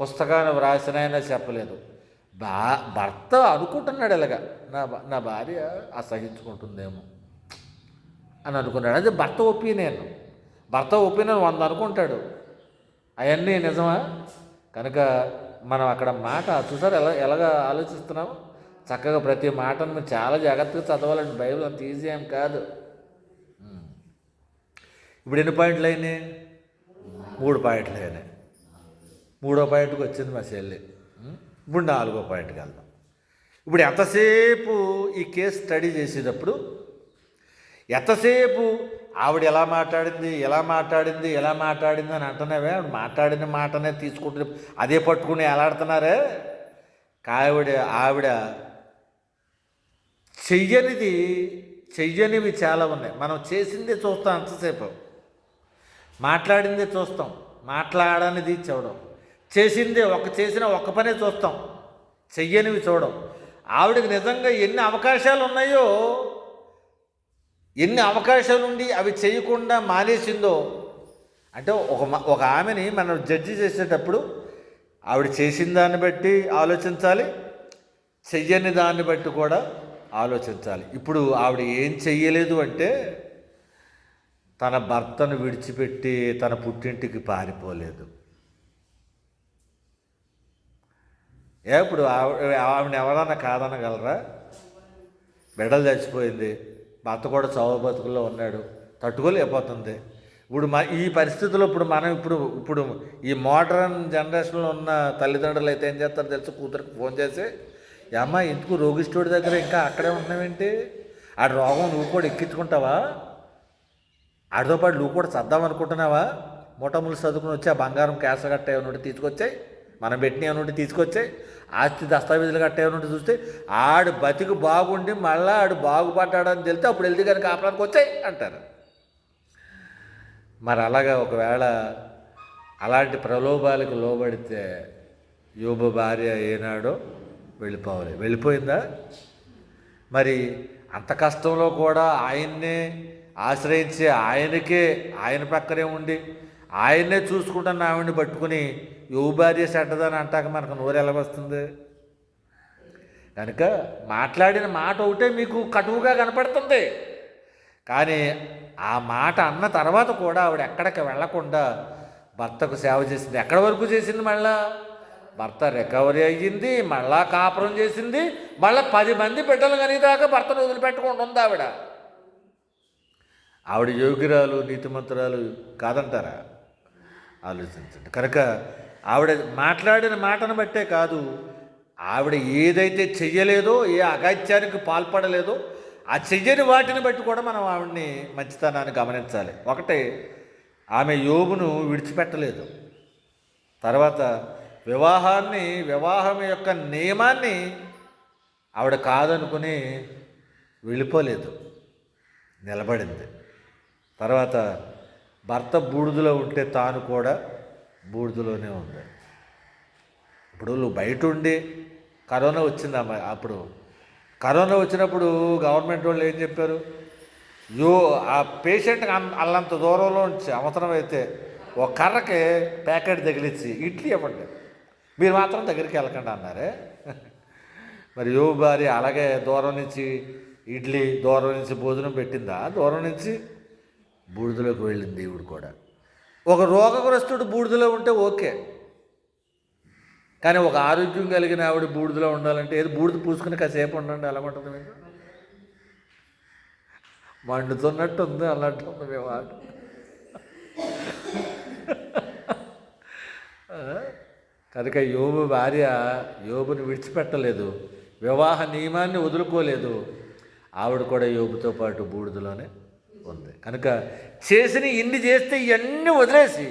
పుస్తకాన్ని వ్రాసినైనా చెప్పలేదు. భర్త అనుకుంటున్నాడు ఇలాగా, నా భార్య అసహించుకుంటుందేమో అని అనుకున్నాడు. అది భర్త ఒపీనియన్. భర్త ఒపీనియన్ 100 అనుకుంటాడు, అవన్నీ నిజమా? కనుక మనం అక్కడ మాట చూసారు ఎలాగ ఆలోచిస్తున్నాము. చక్కగా ప్రతి మాటను మీరు చాలా జాగ్రత్తగా చదవాలండి, బైబిల్ అంత ఈజీ ఏం కాదు. ఇప్పుడు ఎన్ని పాయింట్లు అయినాయి? 3 పాయింట్లు అయినాయి. 3వ పాయింట్కి వచ్చింది మా చెల్లి. ఇప్పుడు 4వ పాయింట్కి వెళ్దాం. ఇప్పుడు ఎంతసేపు ఈ కేసు స్టడీ చేసేటప్పుడు ఎంతసేపు ఆవిడ ఎలా మాట్లాడింది అని అంటున్నావే, ఆవిడ మాట్లాడిన మాటనే తీసుకుంటే అదే పట్టుకుని ఎలాడుతున్నారే. ఆవిడ చెయ్యనివి చాలా ఉన్నాయి. మనం చేసిందే చూస్తాం, అంతసేపు మాట్లాడిందే చూస్తాం, మాట్లాడనిది చూడం, చేసిన ఒక్క పనే చూస్తాం, చెయ్యనివి చూడం. ఆవిడకి నిజంగా ఎన్ని అవకాశాలు ఉన్నాయో, ఎన్ని అవకాశాలు ఉండి అవి చేయకుండా మానేసిందో. అంటే ఒక ఆమెని మనం జడ్జి చేసేటప్పుడు ఆవిడ చేసిన దాన్ని బట్టి ఆలోచించాలి, చెయ్యని దాన్ని బట్టి కూడా ఆలోచించాలి. ఇప్పుడు ఆవిడ ఏం చెయ్యలేదు అంటే తన భర్తను విడిచిపెట్టి తన పుట్టింటికి పారిపోలేదు. ఇప్పుడు ఆవిడని ఎవరన్నా కాదనగలరా? బిడ్డలు చచ్చిపోయింది, భర్త కూడా చావు బతుకుల్లో ఉన్నాడు, తట్టుకోలేకపోతుంది. ఇప్పుడు ఈ పరిస్థితుల్లో మనం ఇప్పుడు ఈ మోడర్న్ జనరేషన్లో ఉన్న తల్లిదండ్రులు అయితే ఏం చేస్తారో తెలుసు, కూతురికి ఫోన్ చేసి అమ్మ ఎందుకు రోగిష్ఠుడి దగ్గర ఇంకా అక్కడే ఉంటున్నావేంటి? ఆ రోగం నువ్వు కూడా ఎక్కించుకుంటావా? ఆడితో పాటు నువ్వు కూడా చద్దాం అనుకుంటున్నావా? మూటములు చదువుకుని వచ్చి ఆ బంగారం క్యాష్ గట్ట ఏమన్నా తీసుకొచ్చాయి, మనం పెట్టిన ఏమన్నా తీసుకొచ్చాయి, ఆస్తి దస్తావేజులు గట్ట ఏమన్నా చూస్తే ఆడు బతికి బాగుండి మళ్ళీ ఆడు బాగుపడ్డాడని తెలితే అప్పుడు వెళ్తే కనుక కాపురానికి వచ్చాయి అంటారు. మరి అలాగా ఒకవేళ అలాంటి ప్రలోభాలకు లోబడితే యోబు భార్య ఏనాడో వెళ్ళిపోవాలి. వెళ్ళిపోయిందా? మరి అంత కష్టంలో కూడా ఆయన్నే ఆశ్రయించి ఆయన పక్కనే ఉండి ఆయన్నే చూసుకుంటున్న ఆవిడని పట్టుకుని యోబు భార్య చెడ్డదని అంటాక మనకు నోరు ఎలాగొస్తుంది? కనుక మాట్లాడిన మాట ఒకటే మీకు కటువుగా కనపడుతుంది, కానీ ఆ మాట అన్న తర్వాత కూడా ఆవిడ ఎక్కడికి వెళ్లకుండా భర్తకు సేవ చేసింది. ఎక్కడి వరకు చేసింది? మళ్ళా భర్త రికవరీ అయ్యింది, మళ్ళా కాపురం చేసింది, మళ్ళీ 10 మంది బిడ్డలు కనేదాకా భర్తను వదిలిపెట్టకుండా ఉంది ఆవిడ. ఆవిడ యోగ్యురాలు నీతిమంతురాలు కాదంటారా? ఆలోచించండి. కనుక ఆవిడ మాట్లాడిన మాటను బట్టే కాదు, ఆవిడ ఏదైతే చెయ్యలేదో, ఏ అగాత్యానికి పాల్పడలేదో ఆ చెయ్యని వాటిని బట్టి కూడా మనం ఆవిడని మంచితనాన్ని గమనించాలి. ఒకటి, ఆమె యోబును విడిచిపెట్టలేదు. తర్వాత వివాహం యొక్క నియమాన్ని ఆవిడ కాదనుకుని వెళ్ళిపోలేదు, నిలబడింది. తర్వాత భర్త బూడిదలో ఉంటే తాను కూడా బూడిదలోనే ఉంది. ఇప్పుడు నువ్వు బయట ఉండి కరోనా వచ్చిందమ్మా, అప్పుడు కరోనా వచ్చినప్పుడు గవర్నమెంట్ వాళ్ళు ఏం చెప్పారు? ఆ పేషెంట్కి అల్లంత దూరంలో ఉంచి అవసరమైతే ఒక కర్రకి ప్యాకెట్ తగిలిచ్చి ఇడ్లీ ఇవ్వండి, మీరు మాత్రం దగ్గరికి వెళ్ళకండి అన్నారే. మరి యోబు భార్య అలాగే దూరం నుంచి ఇడ్లీ, దూరం నుంచి భోజనం పెట్టిందా? దూరం నుంచి బూడిదలోకి వెళ్ళింది. దేవుడు కూడా ఒక రోగగ్రస్తుడు బూడిదలో ఉంటే ఓకే, కానీ ఒక ఆరోగ్యం కలిగిన ఆవిడ బూడిదలో ఉండాలంటే ఏది బూడిద పూసుకుని కాసేపు ఉండండి, ఎలా ఉంటుంది మీకు? మండుతున్నట్టు ఉంది, అన్నట్టు ఉంది మేము మాట. కనుక యోబు భార్య యోబుని విడిచిపెట్టలేదు, వివాహ నియమాన్ని వదులుకోలేదు. ఆవిడ కూడా యోబుతో పాటు బూడిదలోనే ఉంది. కనుక ఇన్ని చేస్తే ఇవన్నీ వదిలేసి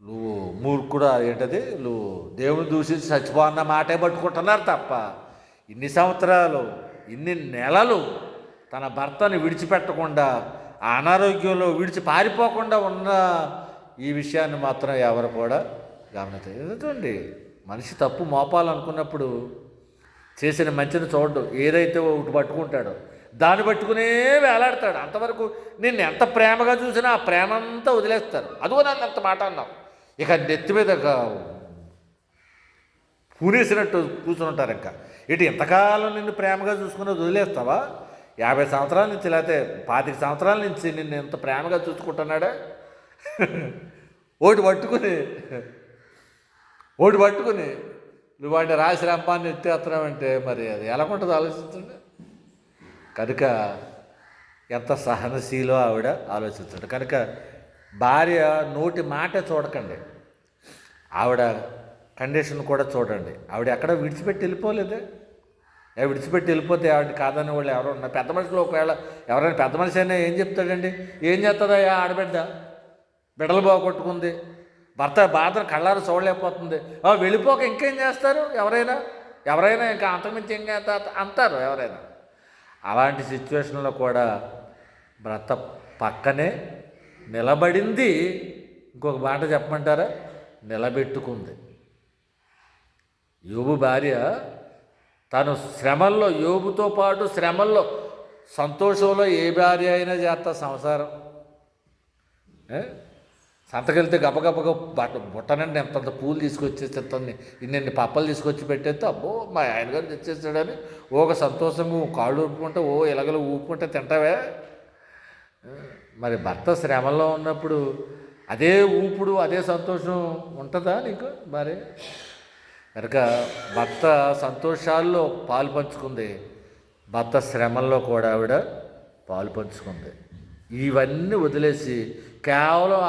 నువ్వు మూర్ఖుడా ఏంటది, నువ్వు దేవుని దూషించి చచ్చిపోన్న మాటే పట్టుకుంటున్నారు తప్ప ఇన్ని సంవత్సరాలు, ఇన్ని నెలలు తన భర్తను విడిచిపెట్టకుండా ఆ అనారోగ్యంలో పారిపోకుండా ఉన్న ఈ విషయాన్ని మాత్రం ఎవరు కూడా గమనించారు. ఎందుకండి మనిషి తప్పు మోపాలనుకున్నప్పుడు చేసిన మంచిని చూడడు, ఏదైతే ఒకటి పట్టుకుంటాడో దాన్ని పట్టుకునే వేలాడతాడు. అంతవరకు నిన్ను ఎంత ప్రేమగా చూసినా ఆ ప్రేమ అంతా వదిలేస్తారు. అదిగో నన్ను ఎంత మాట అన్నావు, ఇక నెత్తి మీద పూనేసినట్టు కూర్చుని ఉంటారు. ఇంకా ఎంతకాలం నిన్ను ప్రేమగా చూసుకున్నది వదిలేస్తావా? 50 సంవత్సరాల నుంచి లేకపోతే 25 సంవత్సరాల నుంచి నిన్ను ఎంత ప్రేమగా చూసుకుంటున్నాడా? ఓటు పట్టుకుని నువ్వు వాడిని రాసి రంపాన్ని ఎత్తేస్తున్నావంటే మరి అది ఎలా ఉంటుందో ఆలోచించండి. కనుక ఎంత సహనశీలో ఆవిడ ఆలోచించండి. కనుక భార్య నోటి మాట చూడకండి, ఆవిడ కండిషన్ కూడా చూడండి. ఆవిడ ఎక్కడ విడిచిపెట్టి వెళ్ళిపోలేదే. విడిచిపెట్టి వెళ్ళిపోతే ఆవిడ కాదని వాళ్ళు ఎవరు ఉన్నారు? పెద్ద మనుషులు ఒకవేళ ఎవరైనా పెద్ద మనిషి అయినా ఏం చెప్తాడండి? ఏం చేస్తుందా ఆడబిడ్డ? బిడ్డలు బాగొట్టుకుంది, భర్త బాధను కళ్ళారు చూడలేకపోతుంది, వెళ్ళిపోక ఇంకేం చేస్తారు? ఎవరైనా ఇంకా అంతకుమించి ఏం అంటారు ఎవరైనా. అలాంటి సిచ్యువేషన్లో కూడా భర్త పక్కనే నిలబడింది. ఇంకొక మాట చెప్పమంటారా? నిలబెట్టుకుంది. యోబు భార్య తను శ్రమల్లో, యోబుతో పాటు శ్రమల్లో, సంతోషంలో ఏ భార్య అయినా చేస్తా సంసారం. సంతకెళ్తే గబగబగా బుట్టనండి ఎంతంత పూలు తీసుకొచ్చేస్తుంది, ఇన్ని పప్పలు తీసుకొచ్చి పెట్టేస్తే అబ్బో మా ఆయన గారు తెచ్చేస్తాడని ఒక సంతోషంగా కాళ్ళు ఊపుకుంటే ఇలాగలో ఊపుకుంటే తింటావే. మరి భర్త శ్రమలో ఉన్నప్పుడు అదే ఊపుడు, అదే సంతోషం ఉంటుందా నీకు? మరి కనుక భర్త సంతోషాల్లో పాలు పంచుకుంది, భర్త శ్రమల్లో కూడా ఆవిడ పాలు పంచుకుంది. ఇవన్నీ వదిలేసి కేవలం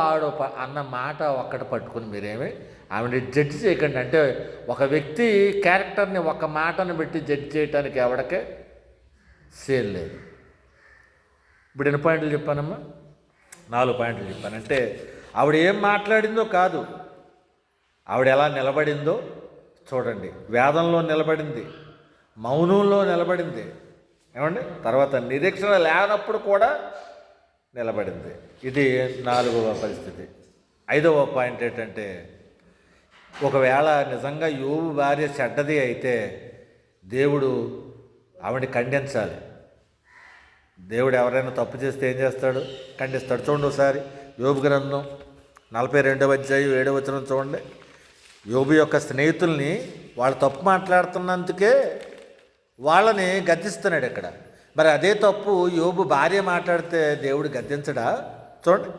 అన్న మాట ఒక్కటి పట్టుకుని మీరేమి ఆవిడ జడ్జి చేయకండి. అంటే ఒక వ్యక్తి క్యారెక్టర్ని ఒక మాటను పెట్టి జడ్జి చేయడానికి ఎవడికే సేల్ లేదు. ఇప్పుడు ఎన్ని పాయింట్లు చెప్పానమ్మా? 4 పాయింట్లు చెప్పాను. అంటే ఆవిడ ఏం మాట్లాడిందో కాదు, ఆవిడ ఎలా నిలబడిందో చూడండి. వేదంలో నిలబడింది, మౌనంలో నిలబడింది, ఏమండి, తర్వాత నిరీక్షణ లేనప్పుడు కూడా నిలబడింది. ఇది 4వ పరిస్థితి. 5వ పాయింట్ ఏంటంటే, ఒకవేళ నిజంగా యోబు భార్య చెడ్డది అయితే దేవుడు ఆవిడని ఖండించాలి. దేవుడు ఎవరైనా తప్పు చేస్తే ఏం చేస్తాడు? ఖండిస్తాడు. చూడండి ఒకసారి యోబు గ్రంథం 42వ అధ్యాయం 7వ వచనం చూడండి. యోబు యొక్క స్నేహితుల్ని వాళ్ళు తప్పు మాట్లాడుతున్నందుకే వాళ్ళని గద్దిస్తున్నాడు ఇక్కడ. మరి అదే తప్పు యోబు భార్య మాట్లాడితే దేవుడు గద్దించడా? చూడండి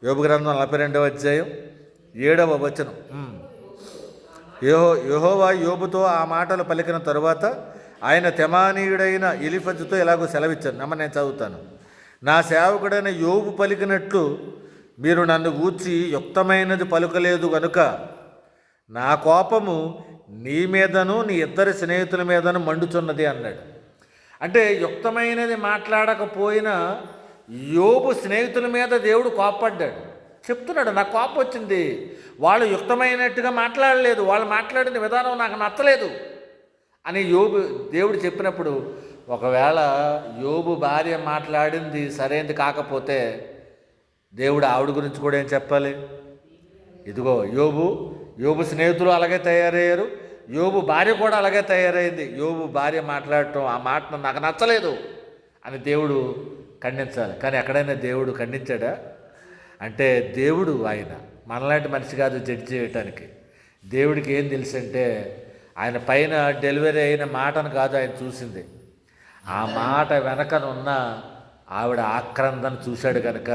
యోబు గ్రంథం 42వ అధ్యాయం 7వ వచనం. యెహోవా యోబుతో ఆ మాటలు పలికిన తరువాత ఆయన తెమానీయుడైన ఎలీఫజుతో ఇలాగో సెలవిచ్చాను. నేను చదువుతాను. నా సేవకుడైన యోబు పలికినట్లు మీరు నన్ను గూర్చి యుక్తమైనది పలుకలేదు గనుక నా కోపము నీ మీదను నీ ఇద్దరి స్నేహితుల మీదను మండుచున్నది అన్నాడు. అంటే యుక్తమైనది మాట్లాడకపోయినా యోబు స్నేహితుల మీద దేవుడు కోపడ్డాడు. చెప్తున్నాడు, నాకు కోపం వచ్చింది, వాళ్ళు యుక్తమైనట్టుగా మాట్లాడలేదు, వాళ్ళు మాట్లాడిన విధానం నాకు నచ్చలేదు అని దేవుడు చెప్పినప్పుడు, ఒకవేళ యోబు భార్య మాట్లాడింది సరైనది కాకపోతే దేవుడు ఆవిడ గురించి కూడా ఏం చెప్పాలి? ఇదిగో యోబు స్నేహితులు అలాగే తయారయ్యారు, యోబు భార్య కూడా అలాగే తయారైంది. యోబు భార్య మాట్లాడటం, ఆ మాట నాకు నచ్చలేదు అని దేవుడు ఖండించాలి. కానీ ఎక్కడైనా దేవుడు ఖండించాడా? అంటే దేవుడు ఆయన మనలాంటి మనిషి కాదు జడ్జి చేయటానికి. దేవుడికి ఏం తెలుసు అంటే, ఆయన పైన డెలివరీ అయిన మాటను కాదు ఆయన చూసింది, ఆ మాట వెనకనున్న ఆవిడ ఆక్రందన చూశాడు కనుక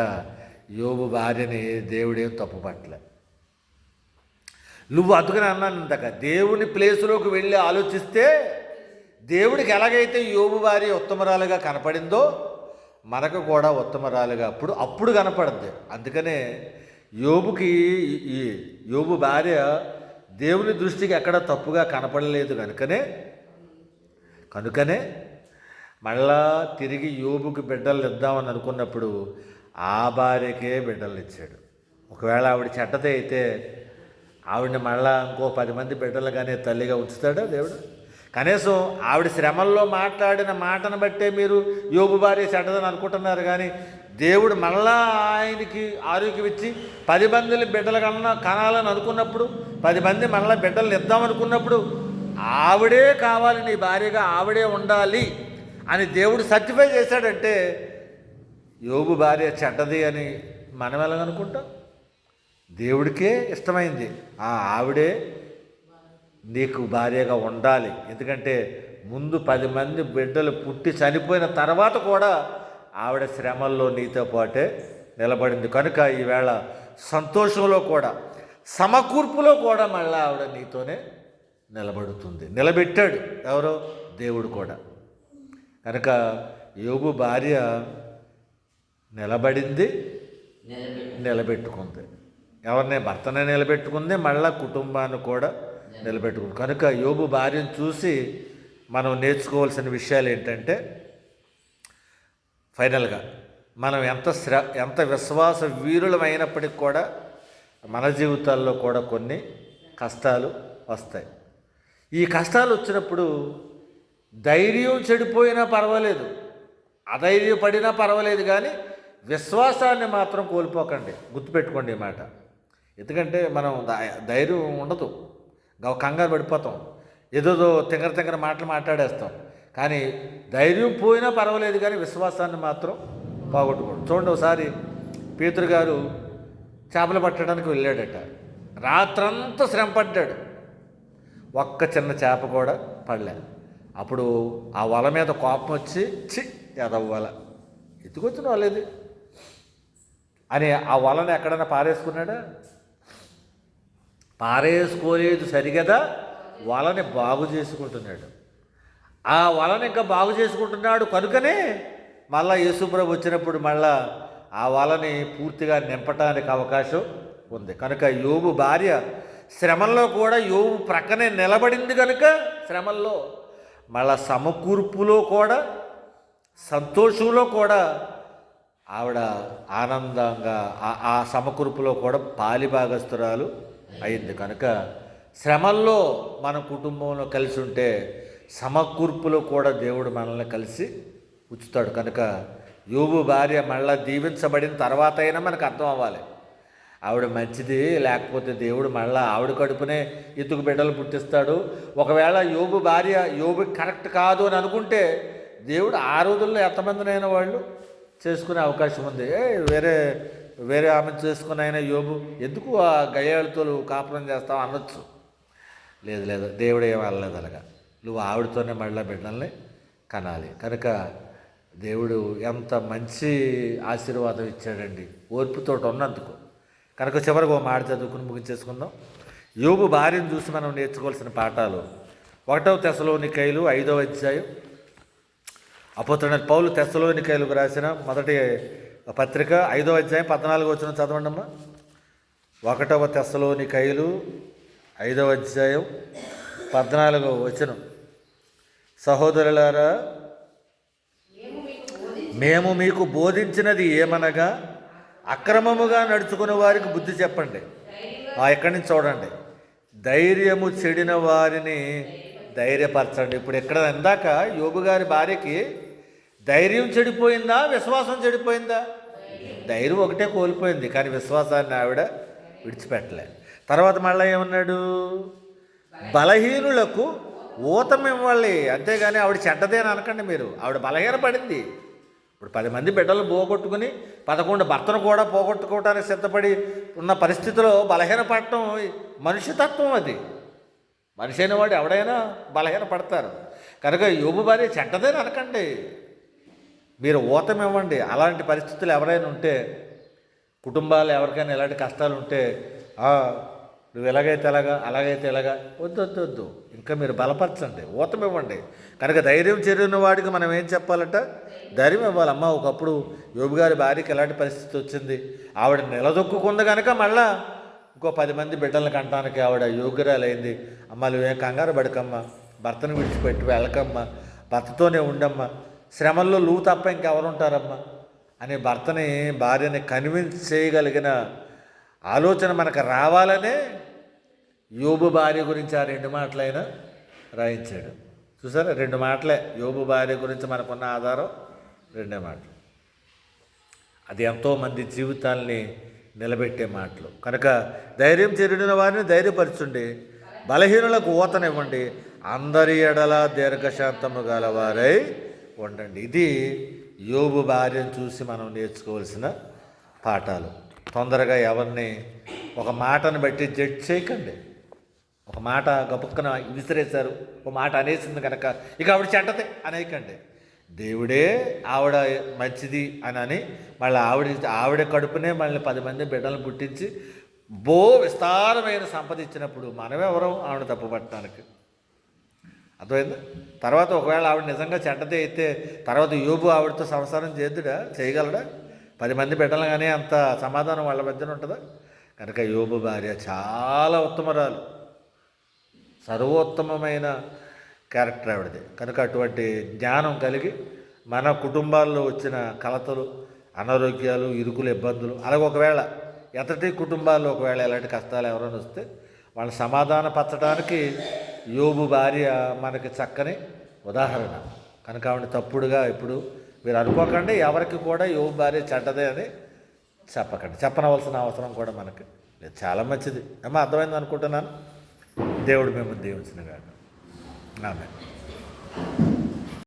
యోబు భార్యని దేవుడేం తప్పుపట్టలే. నువ్వు అందుకని అన్నాను ఇందాక, దేవుని ప్లేసులోకి వెళ్ళి ఆలోచిస్తే దేవుడికి ఎలాగైతే యోబు భార్య ఉత్తమరాలుగా కనపడిందో మనకు కూడా ఉత్తమరాలుగా అప్పుడు కనపడద్ది. అందుకనే యోబు భార్య దేవుని దృష్టికి ఎక్కడ తప్పుగా కనపడలేదు కనుకనే మళ్ళా తిరిగి యోబుకి బిడ్డలు ఇద్దామని అనుకున్నప్పుడు ఆ భార్యకే బిడ్డలు ఇచ్చాడు. ఒకవేళ ఆవిడ చెడ్డతే అయితే ఆవిడని మళ్ళా ఇంకో 10 మంది బిడ్డలుగానే తల్లిగా ఉంచుతాడా దేవుడు? కనీసం ఆవిడ శ్రమల్లో మాట్లాడిన మాటను బట్టే మీరు యోబు భార్య చెడ్డదని అనుకుంటున్నారు. కానీ దేవుడు మళ్ళా ఆయనకి ఆరోగ్యం ఇచ్చి 10 మందిని బిడ్డలు కనాలని అనుకున్నప్పుడు, 10 మంది మళ్ళీ బిడ్డలు ఇద్దామనుకున్నప్పుడు ఆవిడే కావాలి, నీ భార్యగా ఆవిడే ఉండాలి అని దేవుడు సర్టిఫై చేశాడంటే యోబు భార్య చెడ్డది అని మనం ఎలాగనుకుంటాం? దేవుడికే ఇష్టమైంది ఆవిడే నీకు భార్యగా ఉండాలి. ఎందుకంటే ముందు 10 మంది బిడ్డలు పుట్టి చనిపోయిన తర్వాత కూడా ఆవిడ శ్రమల్లో నీతో పాటే నిలబడింది. కనుక ఈవేళ సంతోషంలో కూడా సమకూర్పులో కూడా మళ్ళీ ఆవిడ నీతోనే నిలబడుతుంది. నిలబెట్టాడు ఎవరో? దేవుడు కూడా. కనుక యోబు భార్య నిలబడింది, నిలబెట్టుకుంది. ఎవరినే? భర్తనే నిలబెట్టుకుంది, మళ్ళా కుటుంబాన్ని కూడా నిలబెట్టుకుంది. కనుక యోబు భార్యను చూసి మనం నేర్చుకోవాల్సిన విషయాలు ఏంటంటే, ఫైనల్గా మనం ఎంత విశ్వాస వీరులమైనప్పటికీ కూడా మన జీవితాల్లో కూడా కొన్ని కష్టాలు వస్తాయి. ఈ కష్టాలు వచ్చినప్పుడు ధైర్యం చెడిపోయినా పర్వాలేదు, అధైర్యపడినా పర్వాలేదు, కానీ విశ్వాసాన్ని మాత్రం కోల్పోకండి. గుర్తుపెట్టుకోండి ఈ మాట. ఎందుకంటే మనం ధైర్యం ఉండదు, కంగారు పడిపోతాం, ఏదో తింగర మాటలు మాట్లాడేస్తాం. కానీ ధైర్యం పోయినా పర్వాలేదు, కానీ విశ్వాసాన్ని మాత్రం పోగొట్టుకోండి. చూడండి, ఒకసారి పేతురు గారు చేపలు పట్టడానికి వెళ్ళాడట. రాత్రంతా శ్రమ పడ్డాడు, ఒక్క చిన్న చేప కూడా పడలే. అప్పుడు ఆ వల మీద కోపం వచ్చి, ఎదవ్వల ఎత్తుకొచ్చిన వాళ్ళేది అని ఆ వలని ఎక్కడైనా పారేసుకున్నాడా? పారేసుకోలేదు సరిగదా, వలని బాగు చేసుకుంటున్నాడు. ఆ వలని ఇంకా బాగు చేసుకుంటున్నాడు కనుకనే మళ్ళా యేసుప్రభు వచ్చినప్పుడు మళ్ళా ఆ వలని పూర్తిగా నింపటానికి అవకాశం ఉంది. కనుక యోబు భార్య శ్రమల్లో కూడా యోబు ప్రక్కనే నిలబడింది కనుక శ్రమల్లో మళ్ళా సమకూర్పులో కూడా సంతోషంలో కూడా ఆవిడ ఆనందంగా ఆ సమకూర్పులో కూడా పాలిభాగస్తురాలు అయింది. కనుక శ్రమల్లో మన కుటుంబంలో కలిసి ఉంటే సమకూర్పులో కూడా దేవుడు మనల్ని కలిసి ఉంచుతాడు. కనుక యోబు భార్య మళ్ళా దీవించబడిన తర్వాత అయినా మనకు అర్థం అవ్వాలి, ఆవిడ మంచిది, లేకపోతే దేవుడు మళ్ళా ఆవిడ కడుపునే ఎత్తుకు బిడ్డలు పుట్టిస్తాడు. ఒకవేళ యోబు భార్య యోబు కరెక్ట్ కాదు అని అనుకుంటే దేవుడు ఆ రోజుల్లో ఎంతమందినైనా వాళ్ళు చేసుకునే అవకాశం ఉంది. వేరే ఆమె చేసుకుని అయినా యోబు ఎందుకు ఆ గయ్యాళితో కాపురం చేస్తావు అనొచ్చు. లేదు దేవుడు ఏం అనలేదు, అలాగా నువ్వు ఆవిడతోనే మళ్ళీ బిడ్డల్ని కనాలి. కనుక దేవుడు ఎంత మంచి ఆశీర్వాదం ఇచ్చాడండి ఓర్పుతో ఉన్నందుకు. కనుక చివరికి ఒక మాట చదువుకుని ముగించేసుకుందాం. యోబు భార్యను చూసి మనం నేర్చుకోవాల్సిన పాఠాలు. 1 తెస్సలోనికైలు 5వ అధ్యాయం. అపోస్తలుడైన పౌలు తెస్సలోనికైలకు రాసిన మొదటి పత్రిక 5వ అధ్యాయం 14వ వచనం చదవండి అమ్మా. 1 తెస్సలోనికైలు 5వ అధ్యాయం 14వ వచనం. సహోదరులారా, మేము మీకు బోధించినది ఏమనగా అక్రమముగా నడుచుకునే వారికి బుద్ధి చెప్పండి. ఎక్కడి నుంచి చూడండి, ధైర్యము చెడిన వారిని ధైర్యపరచండి. ఇప్పుడు ఇక్కడ ఇందాక యోబు గారి భార్యకి ధైర్యం చెడిపోయిందా, విశ్వాసం చెడిపోయిందా? ధైర్యం ఒకటే కోల్పోయింది, కానీ విశ్వాసాన్ని ఆవిడ విడిచిపెట్టలే. తర్వాత మళ్ళీ ఏమన్నాడు, బలహీనులకు ఊతం ఇవ్వాలి, అంతేగాని ఆవిడ చెడ్డదే అని అనకండి మీరు. ఆవిడ బలహీనపడింది. ఇప్పుడు 10 మంది బిడ్డలు పోగొట్టుకుని 11 భర్తను కూడా పోగొట్టుకోవడానికి సిద్ధపడి ఉన్న పరిస్థితిలో బలహీనపడటం మనిషితత్వం. అది మనిషి అయిన వాడు ఎవడైనా బలహీనపడతారు. కనుక యోబు భార్య చెడ్డదని అనకండి, మీరు ఊతం ఇవ్వండి. అలాంటి పరిస్థితులు ఎవరైనా ఉంటే, కుటుంబాలు ఎవరికైనా ఇలాంటి కష్టాలు ఉంటే, నువ్వు ఎలాగైతే ఎలాగా, అలాగైతే ఎలాగా, వద్దు, ఇంకా మీరు బలపరచండి, ఊతం ఇవ్వండి. కనుక ధైర్యం చేరిన వాడికి మనం ఏం చెప్పాలట, ధైర్యం ఇవ్వాలమ్మా. ఒకప్పుడు యోబు గారి భార్యకి ఎలాంటి పరిస్థితి వచ్చింది, ఆవిడ నిలదొక్కుంది కనుక మళ్ళా ఇంకో 10 మంది బిడ్డలను కంటానికి ఆవిడ యోగ్యురాలైంది. అమ్మ నువ్వేం కంగారు పడకమ్మా, భర్తను విడిచిపెట్టి వెళ్ళకమ్మా, భర్తతోనే ఉండమ్మా, శ్రమల్లో నువ్వు తప్ప ఇంకెవరు ఉంటారమ్మా అని భార్యని కన్విన్స్ చేయగలిగిన ఆలోచన మనకు రావాలనే యోబు భార్య గురించి ఆ 2 మాటలైనా రాయించాడు. చూసారా, 2 మాటలే యోబు భార్య గురించి మనకున్న ఆధారం, 2 మాటలు. అది ఎంతోమంది జీవితాల్ని నిలబెట్టే మాటలు. కనుక ధైర్యం చెరిడిన వారిని ధైర్యపరచుండి, బలహీనులకు ఊతనివ్వండి, అందరి ఎడల దీర్ఘశాంతము గలవారై ఉండండి. ఇది యోబు భార్యను చూసి మనం నేర్చుకోవాల్సిన పాఠాలు. తొందరగా ఎవరిని ఒక మాటను బట్టి జడ్జ్ చేయకండి. ఒక మాట గబుక్కన విసిరేశారు, ఒక మాట అనేసింది కనుక ఇక ఆవిడ చెడ్డతే అనేయకండి. దేవుడే ఆవిడ మంచిది అని మళ్ళీ ఆవిడ కడుపునే మళ్ళీ 10 మంది బిడ్డలను పుట్టించి విస్తారమైన సంపద ఇచ్చినప్పుడు మనమెవరం ఆవిడ తప్పుపట్టడానికి? అర్థమైందా? తర్వాత ఒకవేళ ఆవిడ నిజంగా చెడ్డదే అయితే తర్వాత యోబు ఆవిడతో సంసారం చేయగలడా? 10 మంది బిడ్డలు కానీ అంత సమాధానం వాళ్ళ మధ్యన ఉంటుందా? కనుక యోబు భార్య చాలా ఉత్తమరాలు, సర్వోత్తమమైన క్యారెక్టర్ ఆవిడది. కనుక అటువంటి జ్ఞానం కలిగి మన కుటుంబాల్లో వచ్చిన కలతలు, అనారోగ్యాలు, ఇరుకులు, ఇబ్బందులు, అలాగే ఒకవేళ ఎతటి కుటుంబాల్లో ఒకవేళ ఎలాంటి కష్టాలు ఎవరైనా వస్తే వాళ్ళని సమాధానపరచడానికి యోబు భార్య మనకి చక్కని ఉదాహరణ. కనుక ఆవిడ తప్పుడుగా ఇప్పుడు మీరు అనుకోకండి, ఎవరికి కూడా యోబు భార్య చెడ్డదే అని చెప్పనవలసిన అవసరం కూడా మనకి లేదు. చాలా మంచిది అమ్మా, అర్థమైంది అనుకుంటున్నాను. దేవుడు మేము దీవించిన గాక. ఆమేన్.